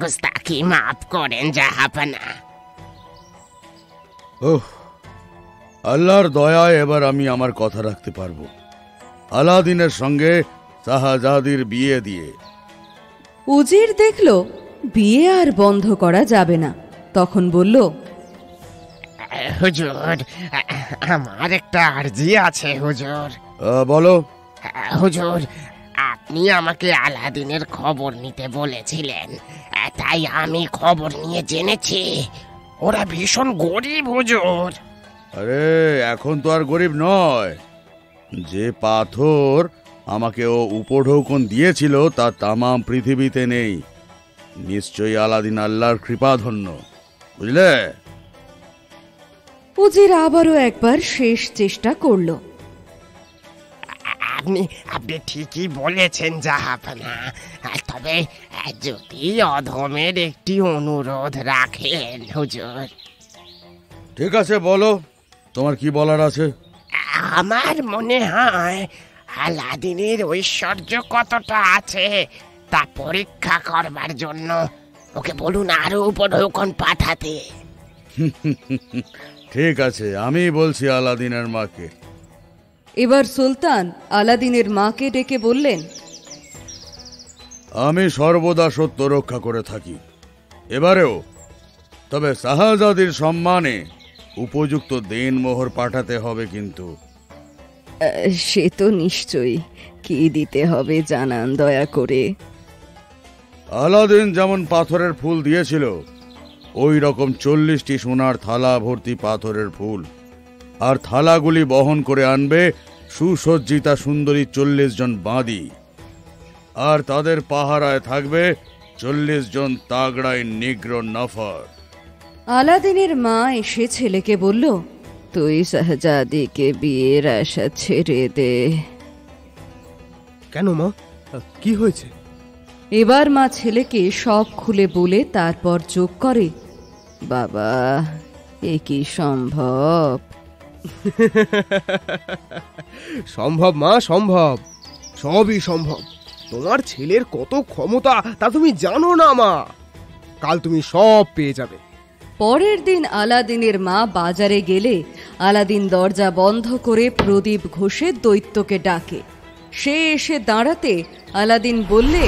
গোস্তাকি মাফ করেন জাহাপনা। ওহ, আল্লাহর দয়ায় এবার আমি আমার কথা রাখতে পারবো। আলাদিনের সঙ্গে শাহজাদির বিয়ে দিয়ে। উজির দেখল বিয়ে আর বন্ধ করা যাবে না। তখন বলল, হুজুর, আমার একটা আরজি আছে হুজুর। বলো। হুজুর, আপনি আমাকে আলাদিনের খবর নিতে বলেছিলেন, তাই আমি খবর নিয়ে জেনেছি ওরা ভীষণ গরিব হুজুর। আরে এখন তো আর গরিব নয়। যে পাথর আমাকে ও উপঢৌকন দিয়েছিল তা তামাম পৃথিবীতে নেই। নিশ্চয়ই আলাদিন আল্লাহর কৃপাধন্য, বুঝলে? উজির আবারও একবার শেষ চেষ্টা করল। আপনি ঠিকই বলেছেন জাহাপনা, তবে যদি অধমের একটি অনুরোধ রাখেন হুজুর। ঠিক আছে, বলো তোমার কি বলার আছে। আমার মনে হয় আলাদিনের ঐশ্বর্য কতটা আছে তা পরীক্ষা করবার জন্য ওকে বলুন আরো উপঢৌকন পাঠাতে। ঠিক আছে, আমি বলছি আলাদিনের মাকে। এবার সুলতান আলাদিনের মাকে ডেকে বললেন, আমি সর্বদা সত্য রক্ষা করে থাকি, এবারেও। তবে শাহজাদির সম্মানে উপযুক্ত দেনমোহর পাঠাতে হবে কিন্তু। সে তো নিশ্চয়ই। কি দিতে হবে জানান দয়া করে। আলাদিন যেমন পাথরের ফুল দিয়েছিল, ওই রকম 40টি সোনার থালা ভর্তি পাথরের ফুল। আর থালাগুলি বহন করে আনবে সুসজ্জিতা সুন্দরী 40 জন বাঁদী। আর তাদের পাহারায় থাকবে 40 জন তাগড়াই নিগ্র নফর। আলাদিনের মা এসে ছেলেকে বলল, তুই শাহজাদিকে বিয়ের আশা ছেড়ে দে। কেন মা, কি হয়েছে? এবার মা ছেলেকে সব খুলে বলে তারপর যোগ করে, বাবা, এ কি সম্ভব? সম্ভব মা, সম্ভব, সবই সম্ভব। তোমার ছেলের কত ক্ষমতা তা তুমি জানো না মা। কাল তুমি সব পেয়ে যাবে। পরের দিন আলাদিনের মা বাজারে গেলে আলাদিন দরজা বন্ধ করে প্রদীপ ঘষে দৈত্যকে ডাকে। সে এসে দাঁড়াতে আলাদিন বললে,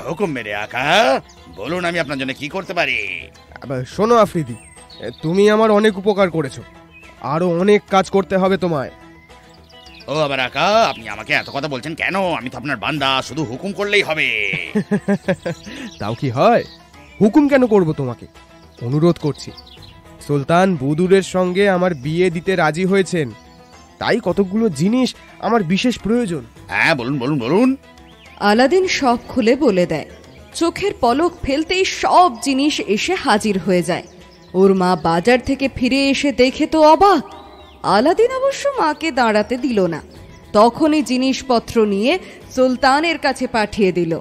হুকুম মেরে আকা, বলুন আমি আপনার জন্য কি করতে পারি। আবার শোনো আফ্রিদি, তুমি আমার অনেক উপকার করেছো, আরো অনেক কাজ করতে হবে তোমায়। ও আবার আকা, আপনি আমাকে এত কথা বলছেন কেন? আমি তো আপনার বান্দা, শুধু হুকুম করলেই হবে। তাও কি হয়? হুকুম কেন করব তোমাকে? অনুরোধ করছি। সুলতান বুদুরের সঙ্গে আমার বিয়ে দিতে রাজি হয়েছেন, তাই কতগুলো জিনিস আমার বিশেষ প্রয়োজন। হ্যাঁ, বলুন বলুন বলুন। আলাদিন সব খুলে বলে দেয়। চোখের পলক ফেলতেই সব জিনিস এসে হাজির হয়ে যায়। ওর মা বাজার থেকে ফিরে এসে দেখে তো অবাক। আলাদিন অবশ্য মাকে দাঁড়াতে দিল না, তখনই জিনিসপত্র নিয়ে সুলতানের কাছে পাঠিয়ে দিল।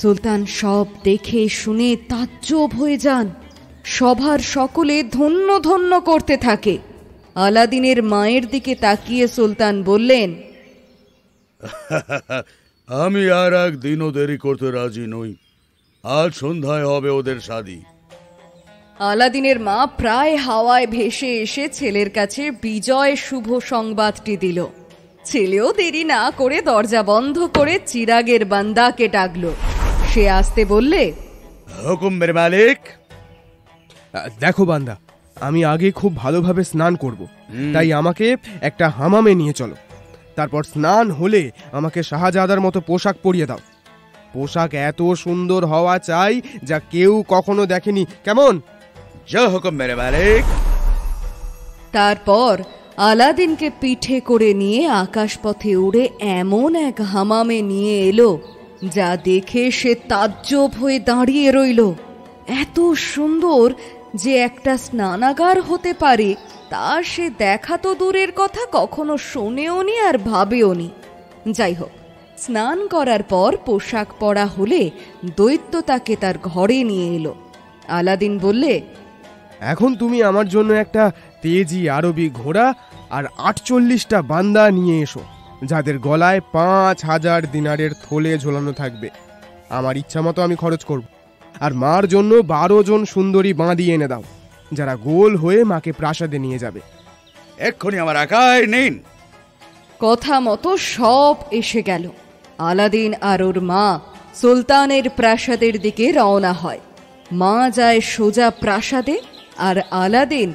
সুলতান সব দেখে শুনে তাজ্জব হয়ে যান। সভার সকলে ধন্য ধন্য করতে থাকে। আলাদিনের মায়ের দিকে তাকিয়ে সুলতান বললেন, আমি আর একদিনও দেরি করতে রাজি নই। আজ সন্ধ্যায় হবে ওদের শাদী। আলাদিনের মা প্রায় হাওয়ায় ভেসে এসে ছেলের কাছে বিজয় শুভ সংবাদটি দিল। ছেলেও দেরি না করে দরজা বন্ধ করে চিরাগের বান্দাকে ডাকলো। সে আসতে বললে, হুকুম মেরে মালিক। দেখো বান্দা, আমি আগে খুব ভালোভাবে স্নান করব, তাই আমাকে একটা হামামে নিয়ে চলো। তারপর স্নান হলে আমাকে শাহজাদার মতো পোশাক পরিয়ে দাও। পোশাক এত সুন্দর হওয়া চাই যা কেউ কখনো দেখেনি, কেমন? জয় হুকুম মেরে মালিক। তারপর আলাদিনকে পিঠে করে নিয়ে আকাশপথে উড়ে এমন এক হামামে নিয়ে এলো যা দেখে সে তাজ্জব হয়ে দাঁড়িয়ে রইল। এত সুন্দর যে একটা স্নানাগার হতে পারে তা সে দেখা তো দূরের কথা, কখনো শোনেওনি আর ভাবেওনি। যাই হোক, স্নান করার পর পোশাক পরা হলে দৈত্য তাকে তার ঘরে নিয়ে এলো। আলাদিন বললে, এখন তুমি আমার জন্য একটা তেজি আরবি ঘোড়া আর 48টা বান্দা নিয়ে এসো, যাদের গলায় 5000 দিনারের থলে ঝোলানো থাকবে। আমার ইচ্ছা মতো আমি খরচ করব। আর মার জন্য 12 জন সুন্দরী বাঁধি এনে দাও, যারা গোল হয়ে মাকে প্রাসাদে নিয়ে যাবে। এক্ষুনি আমার আকায় নিন। কথা মতো সব এসে গেল। আলাদিন আর ওর মা সুলতানের প্রাসাদের দিকে রওনা হয়। মা যায় সোজা প্রাসাদে, আর আলাদিন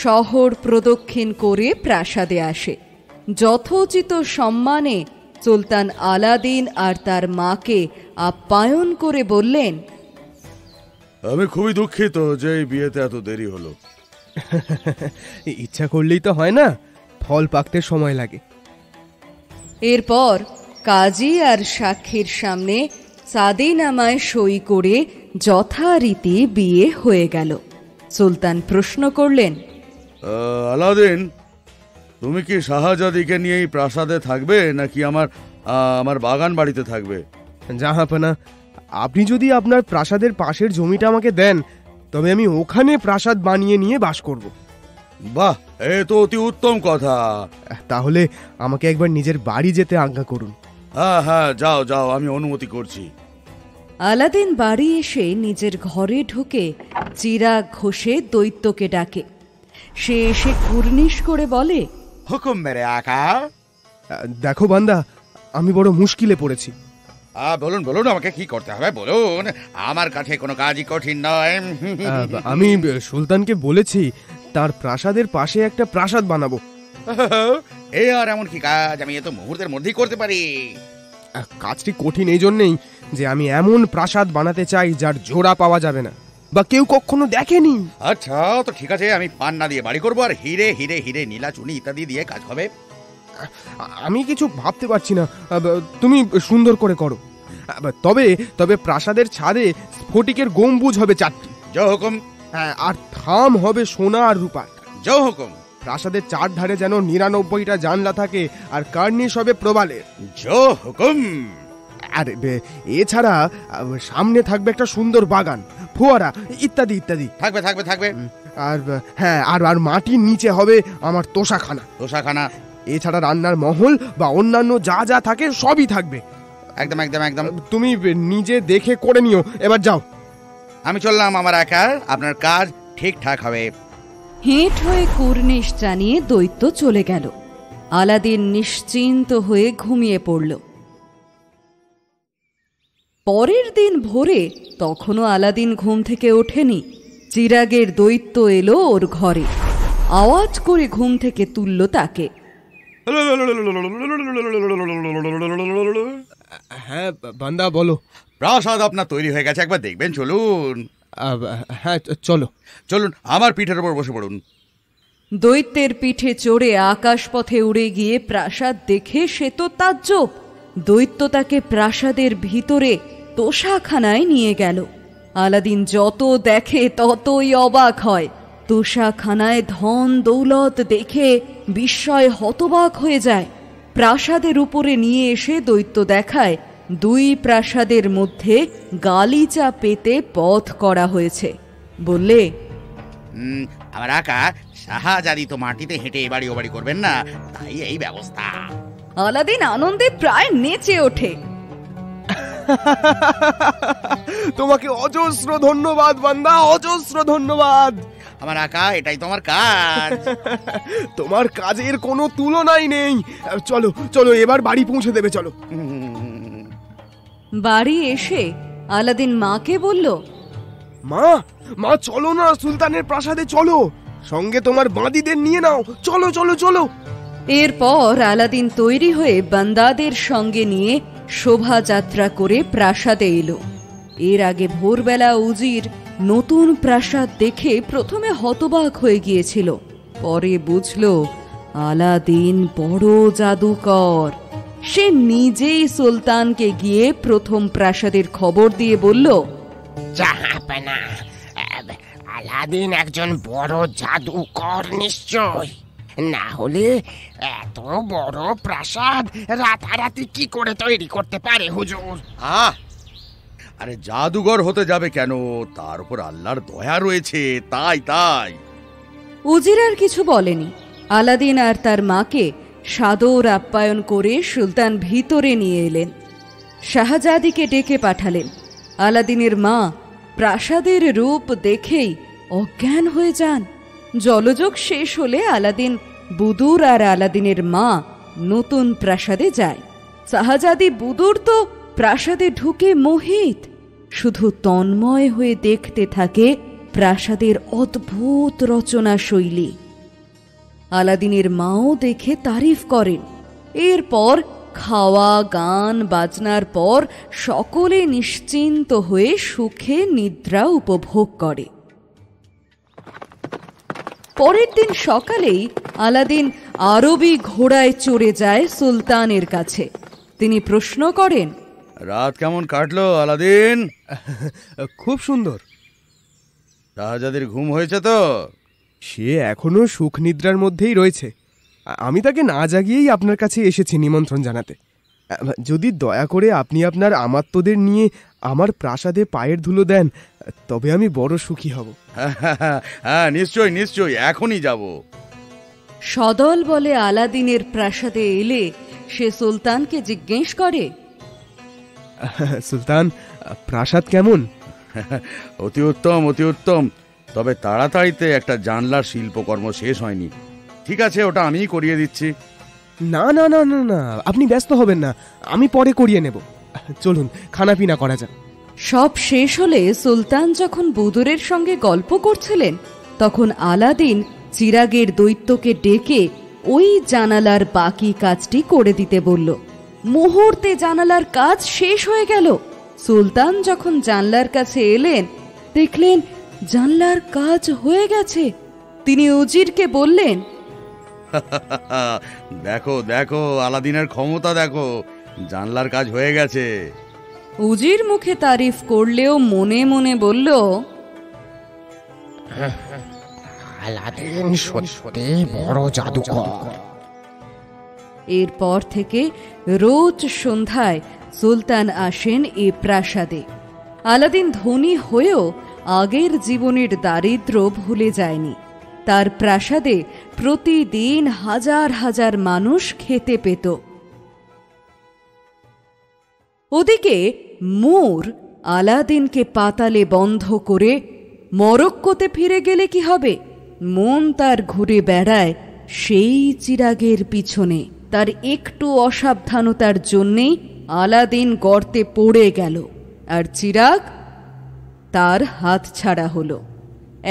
শহর প্রদক্ষিণ করে প্রাসাদে আসে। যথোচিত সম্মানে সুলতান আলাদিন আর তার মাকে আপ্যায়ন করে বললেন, আমি খুবই দুঃখিত যে এই বিয়েতে এত দেরি হলো। ইচ্ছা করলেই তো হয় না, ফল পাকতে সময় লাগে। এরপর কাজী আর সাক্ষীর সামনে সাদিনামায় সই করে যথারীতি বিয়ে হয়ে গেল। সুলতান প্রশ্ন করলেন, আলাদিন, তুমি কি শাহজাদিকে নিয়েই প্রাসাদে থাকবে নাকি আমার বাগান বাড়িতে থাকবে? জাহাপনা, আপনি যদি আপনার প্রাসাদের পাশের জমিটা আমাকে দেন, তবে আমি ওখানে প্রাসাদ বানিয়ে নিয়ে বাস করব। বাহ, এ তো অতি উত্তম কথা। তাহলে আমাকে একবার নিজের বাড়ি যেতে আজ্ঞা করুন। হ্যাঁ হ্যাঁ, যাও যাও, আমি অনুমতি করছি। আলাদিন বাড়ি এসে নিজের ঘরে ঢুকে চিরাগ ঘষে দৈত্যকে ডাকে। সে এসে কুর্নিশ করে বলে, হুকুম মেরে আকা। দেখো বান্দা, আমি বড় মুশকিলে পড়েছি। বলুন বলুন, আমাকে কি করতে হবে বলুন। আমার কাছে কোনো কাজই কঠিন নয়। আমি সুলতানকে বলেছি তার প্রাসাদের পাশে একটা প্রাসাদ বানাবো। এ আর এমন কি কাজ, আমি এত মুহূর্তের মধ্যেই করতে পারি। কাজটি কঠিন এই জন্যেই যে আমি এমন প্রাসাদ বানাতে চাই যার জোড়া পাওয়া যাবে না বা কেউ কখনো দেখেনি। আচ্ছা, তো ঠিক আছে, আমি পান্না দিয়ে বাড়ি করবো আর হিরে হিরে হিরে নীলা চুনি ইত্যাদি দিয়ে কাজ হবে। আমি কিছু ভাবতে পারছি না, তুমি সুন্দর করে করো। তবে তবে প্রাসাদের ছাদে স্ফটিকের গম্বুজ হবে 4টি। জয় হুকুম। হ্যাঁ, আর থাম হবে সোনা আর রূপার। জো হুকুম। প্রাসাদের চারধারে যেন 99টা জানলা থাকে, আর কার্নিশ হবে প্রবালের। জো হুকুম। আর এছাড়া সামনে থাকবে একটা সুন্দর বাগান, ফোয়ারা ইত্যাদি ইত্যাদি। থাকবে থাকবে থাকবে। আর হ্যাঁ, আর মাটির নিচে হবে আমার তোষাখানা। তোষাখানা। এছাড়া রান্নার মহল বা অন্যান্য যা যা থাকে সবই থাকবে। একদম একদম একদম। তুমি নিজে দেখে করে নিও, এবার যাও। আমি চললাম আমার একা, আপনার কাজ ঠিকঠাক হবে। হেঁট হয়ে কুর্নিশ জানিয়ে দৈত্য চলে গেল। আলাদিন নিশ্চিন্ত হয়ে ঘুমিয়ে পড়ল। পরের দিন ভোরে তখনও আলাদিন ঘুম থেকে ওঠেনি। চিরাগের দৈত্য এলো ওর ঘরে, আওয়াজ করে ঘুম থেকে তুলল তাকে। হ্যাঁ বান্দা, বলো। প্রাসাদ আপনার তৈরি হয়ে গেছে, একবার দেখবেন, চলুন। হ্যাঁ চলো। চলুন, আমার পিঠের উপর বসে পড়ুন। দৈত্যের পিঠে চড়ে আকাশপথে উড়ে গিয়ে প্রাসাদ দেখে সে তো তাজ্জব। দৈত্য তাকে প্রাসাদের ভিতরে তোষাখানায় নিয়ে গেল। আলাদিন যত দেখে ততই অবাক হয়। তোষাখানায় ধন দৌলত দেখে বিস্ময় হতবাক হয়ে যায়। প্রাসাদের উপরে নিয়ে এসে দৈত্য দেখায় 2 প্রাসাদের মধ্যে গালিচা পেতে পথ করা হয়েছে। বললে, আমার আকা শাহজাদি তো মাটিতে হেঁটে এবাড়ি ওবাড়ি করবেন না, তাই এই ব্যবস্থা। আলাদিন আনন্দে প্রায় নেচে ওঠে। তোমাকে অজস্র ধন্যবাদ বান্দা, অজস্র ধন্যবাদ। আমার আকা, এটাই তোমার কাজ। তোমার কাজের কোনো তুলনাই নেই। চলো চলো, এবার বাড়ি পৌঁছে দেবে, চলো। বাড়ি এসে আলাদিন মাকে বলল, মা মা চলো না, সুলতানের প্রাসাদে চলো, সঙ্গে তোমার বাঁদিদের নিয়ে নাও, চলো চলো চলো। এরপর আলাদিন তৈরি হয়ে বান্দাদের সঙ্গে নিয়ে শোভাযাত্রা করে প্রাসাদে এলো। এর আগে ভোরবেলা উজির নতুন প্রাসাদ দেখে প্রথমে হতবাক হয়ে গিয়েছিল, পরে বুঝল আলাদিন বড় জাদুকর। সে নিজেই সুলতানকে গিয়ে প্রথম প্রাসাদের খবর দিয়ে বলল, জাহাপনা, আলাদিন একজন বড় জাদুকর নিশ্চয়, না হলে এত বড় প্রাসাদ রাতারাতি কি করে তৈরি করতে পারে হুজুর? আরে জাদুঘর হতে যাবে কেন, তার উপর আল্লাহর দয়া রয়েছে, তাই তাই। উজির আর কিছু বলেনি। আলাদিন আর তার মাকে সাদর আপ্যায়ন করে সুলতান ভিতরে নিয়ে এলেন। শাহজাদিকে ডেকে পাঠালেন। আলাদিনের মা প্রাসাদের রূপ দেখেই অজ্ঞান হয়ে যান। জলযোগ শেষ হলে আলাদিন, বুদুর আর আলাদিনের মা নতুন প্রাসাদে যায়। শাহজাদি বুদুর তো প্রাসাদে ঢুকে মোহিত, শুধু তন্ময় হয়ে দেখতে থাকে প্রাসাদের অদ্ভুত রচনা শৈলী। আলাদিনের মাও দেখে তারিফ করেন। এরপর খাওয়া গান বাজনার পর সকলে নিশ্চিন্ত হয়ে সুখে নিদ্রা উপভোগ করে। পরের দিন সকালেই আলাদিন আরবি ঘোড়ায় চড়ে যায় সুলতানের কাছে। তিনি প্রশ্ন করেন, রাত কেমন কাটলো আলাদিন? খুব সুন্দর। শাহজাদির ঘুম হয়েছে তো? সে এখনো সুখ নিদ্রার মধ্যেই রয়েছে। আমি তাকে না জাগিয়েই আপনার কাছে এসেছি নিমন্ত্রণ জানাতে। যদি দয়া করে আপনি আপনার আমাত্মদের নিয়ে আমার প্রাসাদে পায়ের ধুলো দেন, তবে আমি বড় সুখী হব। হ্যাঁ, নিশ্চয় নিশ্চয়, এখনই যাব। সদল বলে আলাদিনের প্রাসাদে এলে সে সুলতানকে জিজ্ঞেস করে, সুলতান, প্রাসাদ কেমন? অতি উত্তম, অতি উত্তম, তবে তাড়াতাড়িতে একটা জানলার শিল্পকর্ম শেষ হয়নি। ঠিক আছে, ওটা আমিই করিয়ে দিচ্ছি। না না না না না, আপনি ব্যস্ত হবেন না, আমি পরে করিয়ে নেব। চলুন খানা পিনা করা যাক। সব শেষ হলে সুলতান যখন বুদুরের সঙ্গে গল্প করছিলেন, তখন আলাদিন চিরাগের দৈত্যকে ডেকে ওই জানালার বাকি কাজটি করে দিতে বলল। মুহূর্তে জানালার কাজ শেষ হয়ে গেল। সুলতান যখন জানলার কাছে এলেন, দেখলেন জানলার কাজ হয়ে গেছে। তিনি উজিরকে বললেন, দেখো দেখো, আলাদিনের ক্ষমতা দেখো, জানলার কাজ হয়ে গেছে। উজির মুখে তারিফ করলেও মনে মনে বলল, আলাদিন সত্যি বড় জাদুকর। এরপর থেকে রোজ সন্ধ্যায় সুলতান আসেন এ প্রাসাদে। আলাদিন ধনী হয়েও আগের জীবনের দারিদ্র্য ভুলে যায়নি। তার প্রাসাদে প্রতিদিন হাজার হাজার মানুষ খেতে পেত। ওদিকে মোর আলাদিনকে পাতালে বন্ধ করে মরক্কোতে ফিরে গেলে কি হবে? মন তার ঘুরে বেড়ায় সেই চিরাগের পিছনে। তার একটু অসাবধানতার জন্যেই আলাদিন গর্তে পড়ে গেল, আর চিরাগ তার হাত ছাড়া হলো।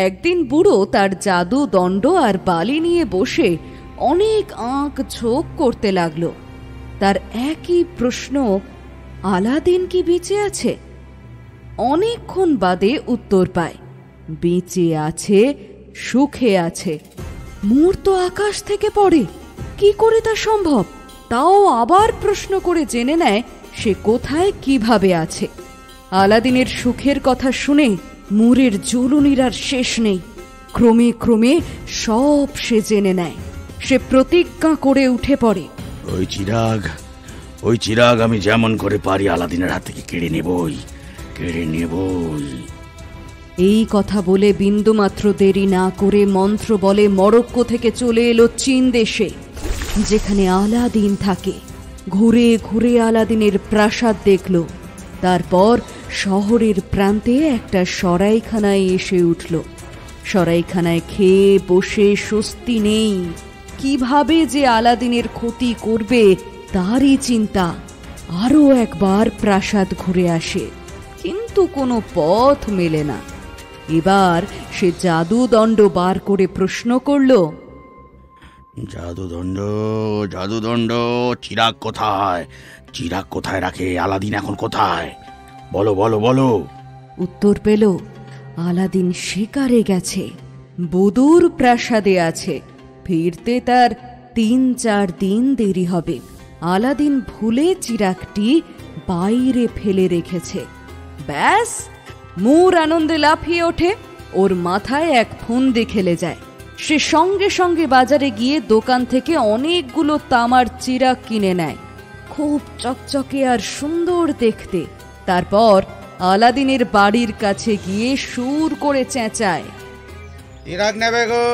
একদিন বুড়ো তার জাদু দণ্ড আর বালি নিয়ে বসে অনেক আঁক ঝোঁক করতে লাগল। তার একই প্রশ্ন, আলাদিন কি বেঁচে আছে? অনেকক্ষণ বাদে উত্তর পায়, বেঁচে আছে, সুখে আছে। মোর তো আকাশ থেকে পড়ে, কি করে তা সম্ভব? তাও আবার প্রশ্ন করে জেনে নেয় সে কোথায়, কিভাবে আছে। আলাদিনের সুখের কথা শুনে মোরের জ্বলুনির আর শেষ নেই। ক্রমে ক্রমে সব সে জেনে নেয়। সে প্রতিজ্ঞা করে উঠে পড়ে, ওই চিরাগ আমি যেমন করে পারি আলাদিনের হাত থেকে কেড়ে নেবই। এই কথা বলে বিন্দুমাত্র দেরি না করে মন্ত্র বলে মরক্কো থেকে চলে এলো চীন দেশে, যেখানে আলাদিন থাকে। ঘুরে ঘুরে আলাদিনের প্রাসাদ দেখল। তারপর শহরের প্রান্তে একটা সরাইখানায় এসে উঠল। সরাইখানায় খেয়ে বসে স্বস্তি নেই। কিভাবে যে আলাদিনের ক্ষতি করবে তারই চিন্তা। আরও একবার প্রাসাদ ঘুরে আসে, কিন্তু কোনো পথ মেলে না। এবার সে জাদুদণ্ড বার করে প্রশ্ন করল, জাদুদণ্ড চিরাগ কোথায়? চিরাগ কোথায় রাখে? আলাদিন এখন কোথায়? বলো বলো বলো। উত্তর পেল, আলাদিন শিকারে গেছে, বদুর প্রাসাদে আছে। ফিরতে তার ৩-৪ দিন দেরি হবে। আলাদিন ভুলে চিরাগটি বাইরে ফেলে রেখেছে। ব্যাস, মোর আনন্দে লাফিয়ে ওঠে। ওর মাথায় এক ফন্দি খেলে যায়। সে সঙ্গে সঙ্গে বাজারে গিয়ে দোকান থেকে অনেকগুলো তামার চিরাগ কিনে নেয়, খুব চকচকে আর সুন্দর দেখতে। তারপর আলাদিনের বাড়ির কাছে গিয়ে সুর করে চেঁচায়, চিরাগ নেবে গো,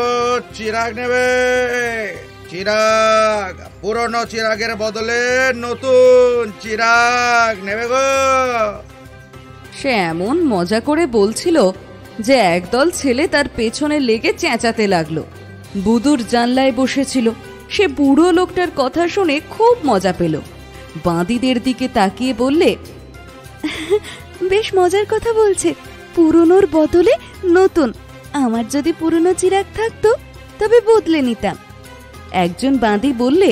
চিরাগ নেবে, চিরাগ, পুরনো চিরাগের বদলে নতুন চিরাগ নেবে গো। সে এমন মজা করে বলছিল যে একদল ছেলে তার পেছনে লেগে চেঁচাতে লাগলো। বুদুর জানলায় বসেছিল। সে বুড়ো লোকটার কথা শুনে খুব মজা পেল। বাঁদিদের দিকে তাকিয়ে বললে, বেশ মজার কথা বলছে, পুরনোর বদলে নতুন। আমার যদি পুরনো চিরাগ থাকতো তবে বদলে নিতাম। একজন বাঁদি বললে,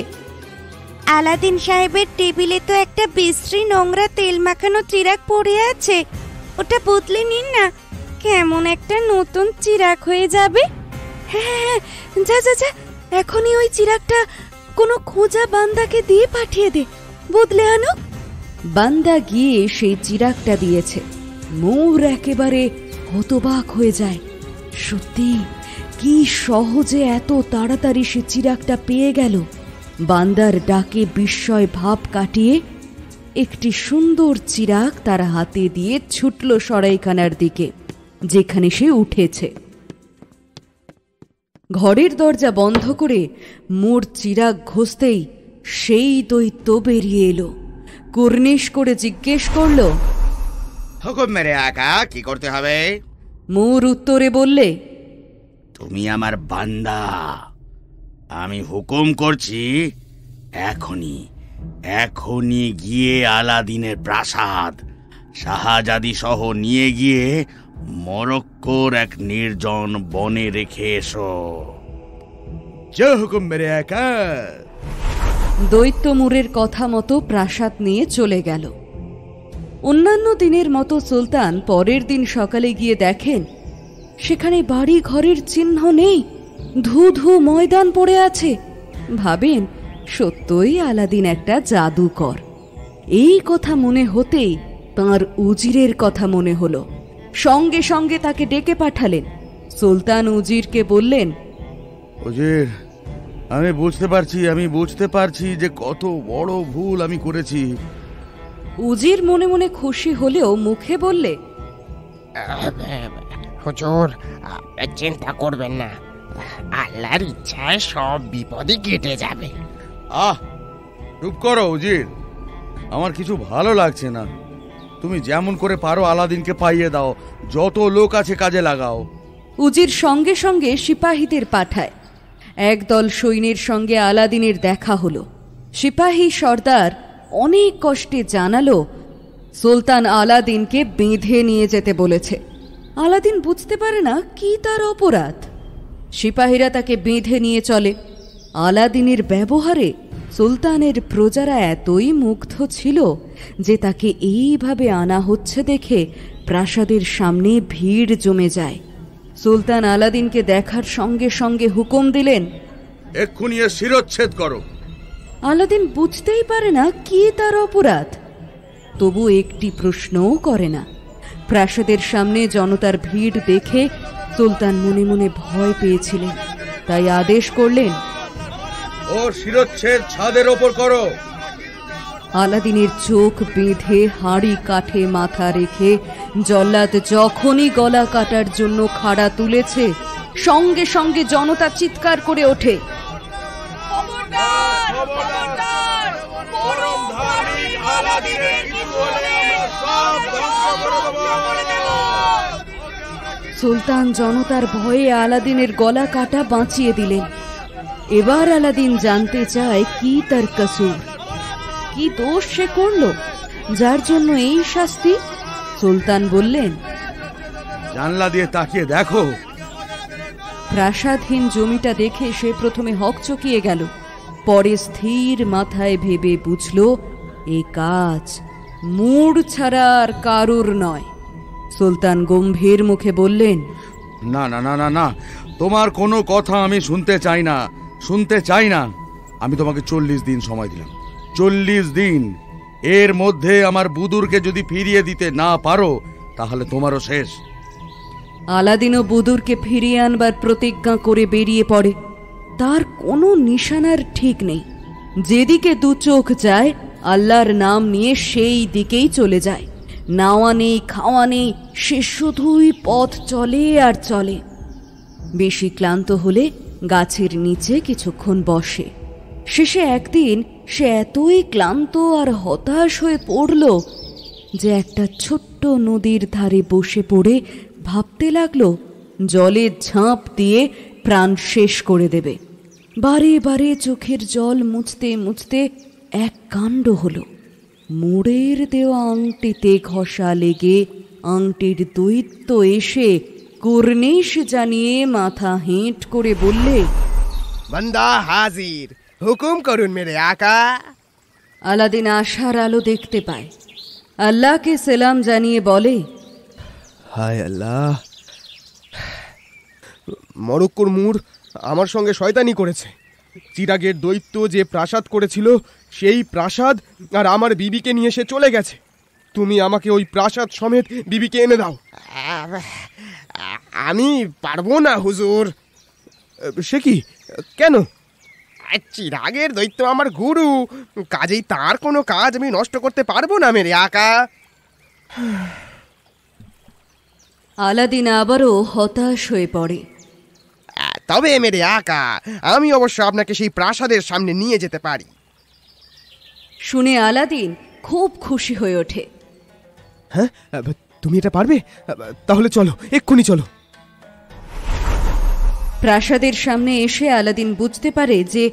আলাদিন সাহেবের টেবিলে তো একটা বিশ্রী নোংরা তেল মাখানো চিরাগ পড়ে আছে, ওটা বদলে নিন না, কেমন একটা নতুন চিরাগ হয়ে যাবে। হ্যাঁ, যা যা যা, এখনই ওই চিরাগটা কোনো খোঁজা বান্দাকে দিয়ে পাঠিয়ে দে, বদলে আনো। বান্দা গিয়ে সেই চিরাগটা দিয়েছে। মোর একেবারে হতবাক হয়ে যায়। সত্যি, কি সহজে এত তাড়াতাড়ি সে চিরাগটা পেয়ে গেল। বান্দার ডাকে বিস্ময় ভাব কাটিয়ে একটি সুন্দর চিরাগ তার হাতে দিয়ে ছুটল সরাইখানার দিকে, যেখানে সে উঠেছে। ঘরের দরজা বন্ধ করে মোর চিরাগ ঘষতেই সেই দৈত্য বেরিয়ে এলো। কুর্নিশ করে জিজ্ঞেস করল, হুকুম মেরে আকা, কি করতে হবে? মোর উত্তরে বললে, তুমি আমার বান্দা, আমি হুকুম করছি এখনই গিয়ে আলাদিনের প্রাসাদ শাহজাদি সহ নিয়ে গিয়ে মরক্কোর এক নির্জন বনে রেখে এসো। যে হুকুম মেরে একা। দৈত্য মুরের কথা মতো প্রাসাদ নিয়ে চলে গেল। অন্যান্য দিনের মতো সুলতান পরের দিন সকালে গিয়ে দেখেন সেখানে বাড়ি ঘরের চিহ্ন নেই, ধু ধু ময়দান পড়ে আছে। ভাবেন সত্যই আলাদিন একটা জাদুকর। এই কথা মনে হতেই তাঁর উজিরের কথা মনে হলো। সঙ্গে সঙ্গে তাকে ডেকে পাঠালেন। সুলতান উজিরকে বললেন, উজির, আমি বুঝতে পারছি যে কত বড় ভুল আমি করেছি। উজির মনে মনে খুশি হলেও মুখে বললে, হুজুর, চিন্তা করবেন না, আল্লাহর ইচ্ছায় সব বিপদই কেটে যাবে। চুপ করো উজির, আমার কিছু ভালো লাগছে না। তুমি যেমন করে পারো আলাদিনকে পাইয়ে দাও, যত লোক আছে কাজে লাগাও। উজির সঙ্গে সঙ্গে সিপাহীদের পাঠায়। একদল সৈন্যের সঙ্গে আলাদিনের দেখা হলো। সিপাহী সর্দার অনেক কষ্টে জানালো সুলতান আলাদিনকে বেঁধে নিয়ে যেতে বলেছে। আলাদিন বুঝতে পারে না কি তার অপরাধ। সিপাহীরা তাকে বেঁধে নিয়ে চলে। আলাদিনের ব্যবহারে সুলতানের প্রজারা এতই মুগ্ধ ছিল যে তাকে এইভাবে আনা হচ্ছে দেখে প্রাসাদের সামনে ভিড় জমে যায়। সুলতান আলাদিনকে দেখার সঙ্গে সঙ্গে হুকুম দিলেন, এক্ষুনি এর শিরচ্ছেদ করো। আলাদিন বুঝতেই পারে না কি তার অপরাধ, তবু একটি প্রশ্নও করে না। প্রাসাদের সামনে জনতার ভিড় দেখে সুলতান মনে মনে ভয় পেয়েছিলেন, তাই আদেশ করলেন, ওর শিরচ্ছেদ ছাদের ওপর করো। আলাদিনের চোখ বেঁধে হাঁড়ি কাঠে মাথা রেখে জল্লাদ যখনই গলা কাটার জন্য খাড়া তুলেছে, সঙ্গে সঙ্গে জনতা চিৎকার করে ওঠে, সুলতান জনতার ভয়ে আলাদিনের গলা কাটা বাঁচিয়ে দিলেন। এবার আলাদিন জানতে চায় কি তার কসুর, কি দোষ সে করল যার জন্য এই শাস্তি। সুলতান বললেন, জানলা দিয়ে তাকিয়ে দেখো। প্রাসাদহীন জমিটা দেখে সে প্রথমে হকচকিয়ে গেল, পরে স্থির মাথায় ভেবে বুঝল এ কাজ মুড ছাড়া আর কারুর নয়। সুলতান গম্ভীর মুখে বললেন, না না না না না, তোমার কোনো কথা আমি শুনতে চাই না। আমি তোমাকে 40 দিন সময় দিলাম, 40 দিন। এর মধ্যে আমার বুদুরকে যদি ফিরিয়ে দিতে না পারো তাহলে তোমারও শেষ। আলাদিনও বুদুরকে ফিরিয়ে আনবার প্রতিজ্ঞা করে বেরিয়ে পড়ে। তার কোনো নিশানার ঠিক নেই, যেদিকে দু চোখ যায় আল্লাহর নাম নিয়ে সেই দিকেই চলে যায়। নাওয়া নেই, খাওয়া নেই, সে শুধুই পথ চলে আর চলে। বেশি ক্লান্ত হলে গাছের নিচে কিছুক্ষণ বসে। শেষে একদিন সে এতই ক্লান্ত আর হতাশ হয়ে পড়ল যে একটা ছোট্ট নদীর ধারে বসে পড়ে ভাবতে লাগলো জলে ঝাঁপ দিয়ে প্রাণ শেষ করে দেবে। বারে বারে চোখের জল মুছতে মুছতে এক কাণ্ড হলো। মোড়ের দেওয়া আংটিতে ঘষা লেগে আংটির দৈত্য এসে কর্নিশ জানিয়ে মাথা হেঁট করে বললে, বান্দা হাজির, হুকুম করুন মেরে আকা। আলাদিন আশার আলো দেখতে পায়। আল্লাহকে সালাম জানিয়ে বলে, হায় আল্লাহ, মরক্কোর মুর আমার সঙ্গে শয়তানি করেছে। চিরাগের দৈত্য যে প্রাসাদ করেছিল সেই প্রাসাদ আর আমার বিবিকে নিয়ে সে চলে গেছে। তুমি আমাকে ওই প্রাসাদ সমেত বিবিকে এনে দাও। আমি পারবো না হুজুর। সে কি, কেন? চিরাগের দৈত্য আমার গুরু, কাজেই তার কোনো কাজ আমি নষ্ট করতে পারবো না মেরে আকা। আলাদিন আবারও হতাশ হয়ে পড়ে। তবে মেরে আকা, আমি অবশ্য আপনাকে সেই প্রাসাদের সামনে নিয়ে যেতে পারি। শুনে আলাদিন খুব খুশি হয়ে ওঠে। হ্যাঁ, তুমি এটা পারবে? তাহলে চলো, এক্ষুনি চলো। প্রাসাদের সামনে এসে আলাদিন বুঝতে পারে যে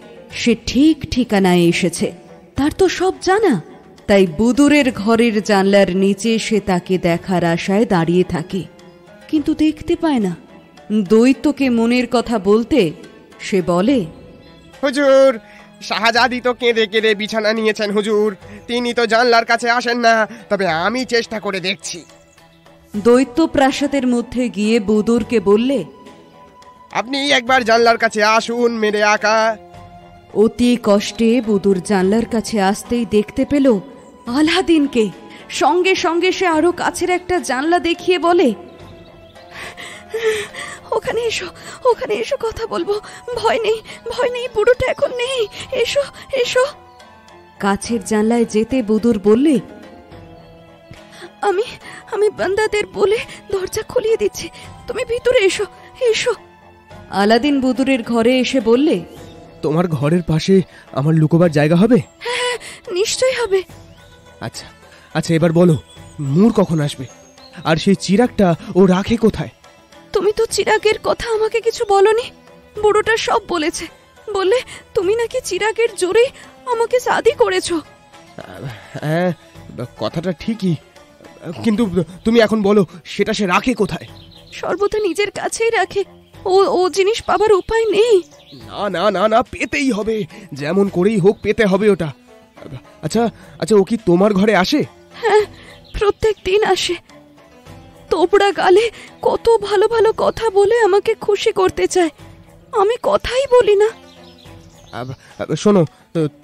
সে ঠিক ঠিকানায় এসেছে। তার তো সব জানা, তাই বুদুরের ঘরের জানলার নিচে সে তাকে দেখার আশায় দাঁড়িয়ে থাকে, কিন্তু দেখতে পায় না। দৈত্যকে মনের কথা বলতে সে বলে, হুজুর, শাহজাদি তো কেঁদে কেঁদে বিছানা নিয়েছেন হুজুর। তিনি তো জানলার কাছে আসেন না, তবে আমি চেষ্টা করে দেখছি। দৈত্য প্রাসাদের মধ্যে গিয়ে বুদুরকে বললে, আপনি একবার জানলার কাছে আসুন মেরে আকা। অতি কষ্টে বুদুর জানলার কাছে আসতেই দেখতে পেল আলাদিনকে। সঙ্গে সঙ্গে সে আরো কাছের একটা জানলা দেখিয়ে বলে, ওখানে এসো, ওখানে এসো, কথা বলবো। ভয় নেই, ভয় নেই, বুড়োটা এখন নেই। এসো, এসো। কাছের জানলায় যেতে বুদুর বললে, আমি আমি বান্দাদের বলে দরজা খুলিয়ে দিচ্ছি, তুমি ভিতরে এসো, এসো। আলাদিন বুদুরের ঘরে এসে বললে, তোমার ঘরের পাশে আমার লুকোবার জায়গা হবে? হ্যাঁ, নিশ্চয় হবে। আচ্ছা আচ্ছা, এবার বলো নূর কখন আসবে, আর সেই চিরাগটা ও রাখে কোথায়? তুমি তো চিরাগের কথা আমাকে কিছু বলনি। বুড়োটা সব বলেছে, বললে তুমি নাকি চিরাগের জোরে আমাকে শাদি করেছো। হ্যাঁ, কথাটা ঠিকই, কিন্তু তুমি এখন বলো সেটা সে রাখে কোথায়? সর্বদা নিজের কাছেই রাখে, ও ও জিনিস পাবার উপায় নেই। না না না না, পেতেই হবে, যেমন করেই হোক পেতে হবে ওটা। আচ্ছা আচ্ছা, ও কি তোমার ঘরে আসে? হ্যাঁ, প্রত্যেক দিন আসে। তোবড়া গালে কত ভালো ভালো কথা বলে আমাকে খুশি করতে চায়, আমি কথাই বলি না। শোনো,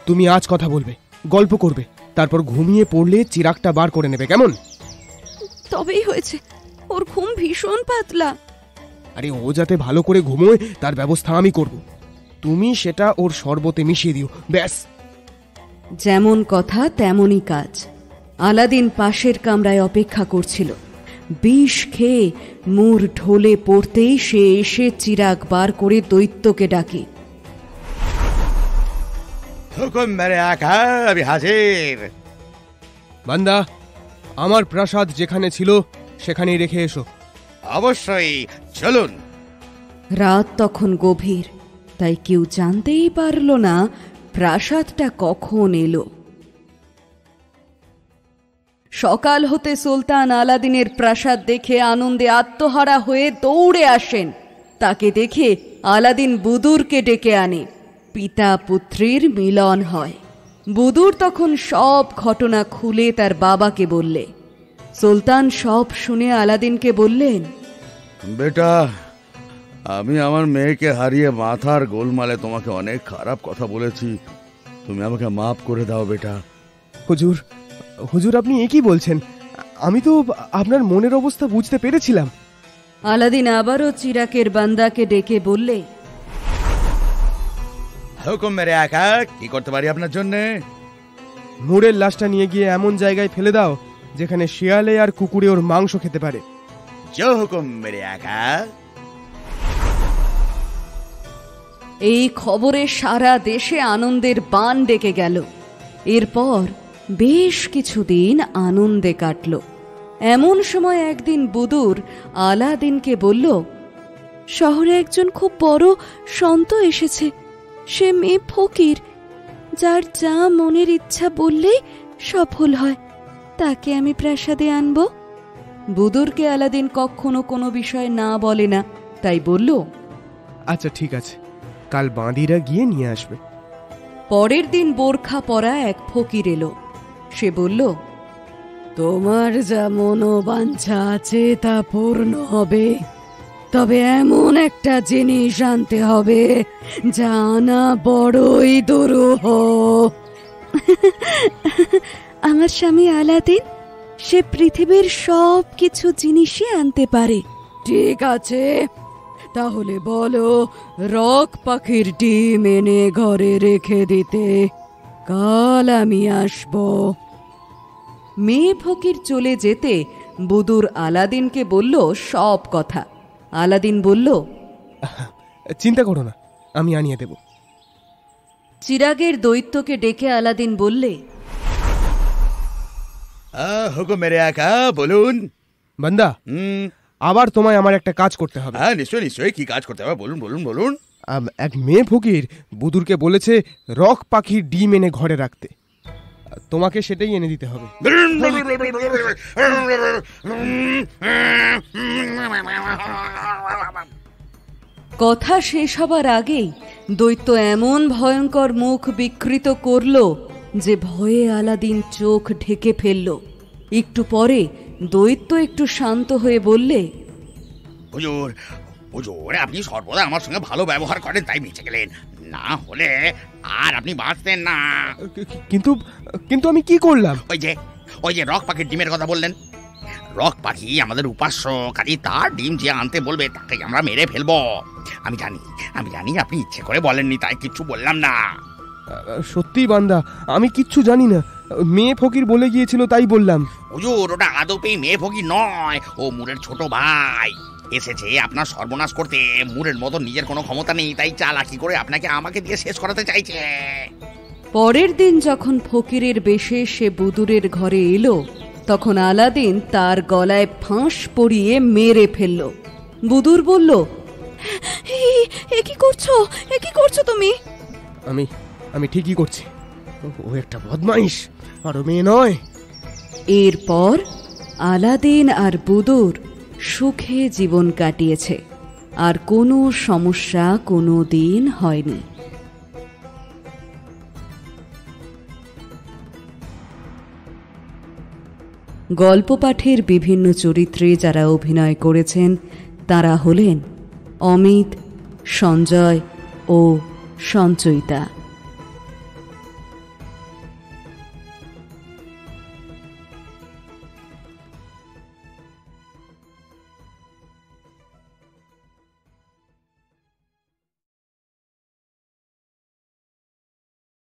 তুমি আজ কথা বলবে, গল্প করবে, তারপর ঘুমিয়ে পড়লে চিরাগটা বার করে নেবে, কেমন? তবেই হয়েছে, ওর ঘুম ভীষণ পাতলা। আরে ও যাতে ভালো করে ঘুমোয় তার ব্যবস্থা আমি করব, তুমি সেটা ওর শরবতে মিশিয়ে দিও, ব্যাস। যেমন কথা তেমনই কাজ। আলাদিন পাশের কামরায় অপেক্ষা করছিল। বিষ খেয়ে মুর ঢলে পড়তেই সে এসে চিরাগ বার করে দৈত্যকে ডাকে। হুকুম মেরে আকা, আমি হাজির। বান্দা, আমার প্রাসাদ যেখানে ছিল সেখানেই রেখে এসো। অবশ্যই, চলুন। রাত তখন গভীর, তাই কেউ জানতেই পারল না প্রাসাদটা কখন এলো। সকাল হতে সুলতান আলাদিনের প্রাসাদ দেখে আনন্দে আত্মহারা হয়ে দৌড়ে আসেন। তাকে দেখে আলাদিন বুদুরকে ডেকে আনে। পিতা পুত্রীর মিলন হয়। বুদুর তখন সব ঘটনা খুলে তার বাবাকে বললে। সুলতান সব শুনে আলাদিনকে বললেন, বেটা, আমি আমার মেয়েকে হারিয়ে মাথার গোলমালে তোমাকে অনেক খারাপ কথা বলেছি, তুমি আমাকে মাফ করে দাও বেটা। হুজুর, হুজুর আপনি এ কি বলছেন? আমি তো আপনার মনের অবস্থা বুঝতে পেরেছিলাম। আলাদিন আবারও চিরাকের বান্দাকে ডেকে বললে, হুকুম মেরে আকা, কি করতে পারি আপনার জন্যে? মুরের লাশটা নিয়ে গিয়ে এমন জায়গায় ফেলে দাও যেখানে শিয়ালে আর কুকুরে ওর মাংস খেতে পারে। জো হুকুম মেরে আকা। এই খবরে সারা দেশে আনন্দের বান ডেকে গেল। এরপর বেশ কিছুদিন আনন্দে কাটল। এমন সময় একদিন বুদুর আলাদিনকে বলল, শহরে একজন খুব বড় সন্ত এসেছে। সে মেয়ে ফকির, যার যা মনের ইচ্ছা বললেই সফল হয়। তাকে আমি প্রাসাদে আনব। বুদুরকে আলাদিন কখনো কোনো বিষয় না বলে না, তাই বলল, আচ্ছা ঠিক আছে, কাল বাঁদিরা গিয়ে নিয়ে আসবে। পরের দিন বোরখা পরা এক ফকির এলো। সে বলল, তোমার যা মনোবাঞ্ছা আছে তা পূর্ণ হবে, তবে এমন একটা জিনিস আনতে হবে যা আনা বড়ই দুরূহ। আমার স্বামী আলাদিন, সে পৃথিবীর সব কিছু জিনিসই আনতে পারে। ঠিক আছে, তাহলে বলো রক পাখির ডিম এনে ঘরে রেখে দিতে, কাল আমি আসব। মেয়ে ফকির চলে যেতে বুদুর আলাদিনকে বলল সব কথা। আলাদিন বলল, চিন্তা করো না, আমি আনিয়ে দেব। চিরাগের দৈত্যকে ডেকে আলাদিন বললে, হুকুম মেরে আকা, বলুন। বান্দা, আবার তোমায় আমার একটা কাজ করতে হবে। হ্যাঁ, নিশ্চয়ই নিশ্চয়ই, কি কাজ করতে হবে বলুন বলুন বলুন। এক মেয়ে ফকির বুদুরকে বলেছে রক পাখির ডিম এনে ঘরে রাখতে, তোমাকে সেটাই এনে দিতে হবে। কথা শেষ হবার আগেই দৈত্য এমন ভয়ঙ্কর মুখ বিকৃত করল যে ভয়ে আলাদিন চোখ ঢেকে ফেলল। একটু পরে দৈত্য একটু শান্ত হয়ে বললে, হুজুর, হুজুর, আপনি সর্বদা আমার সঙ্গে ভালো ব্যবহার করেন, তাই বেঁচে গেলেন, না হলে আর আপনি বাঁচতেন না। কিন্তু কিন্তু আমি কি করলাম? ওই যে রক পাখির ডিমের কথা বললেন, রক পাখি আমাদের উপাস্য, কাজে তার ডিম যে আনতে বলবে তাকে আমরা মেরে ফেলবো। আমি জানি আপনি ইচ্ছে করে বলেননি, তাই কিচ্ছু বললাম না। সত্যি বান্দা, আমি কিচ্ছু জানি না, মেয়ে ফকির বলে গিয়েছিল তাই বললাম। হুজুর, ওটা আদপেই মেয়ে ফকির নয়, ও মুরের ছোট ভাই। এসেছে আপনার সর্বনাশ করতে। মুরের মতো নিজের কোনো ক্ষমতা নেই, তাই চালাকি করে আপনাকে আমাকে দিয়ে শেষ করাতে চাইছে। পরের দিন যখন ফকিরের বেশে সে বুদুরের ঘরে এলো, তখন আলাদিন তার গলায় ফাঁস পরিয়ে মেরে ফেলল। বুদুর বলল, এ কি করছো তুমি? আমি ঠিকই করছি, ও একটা বদমাইশ, আরো মেয়ে নয়। এরপর আলাদিন আর বুদুর সুখে জীবন কাটিয়েছে, আর কোনো সমস্যা কোনো দিন হয়নি। গল্প পাঠের বিভিন্ন চরিত্রে যারা অভিনয় করেছেন তারা হলেন অমিত, সঞ্জয় ও সঞ্চয়িতা।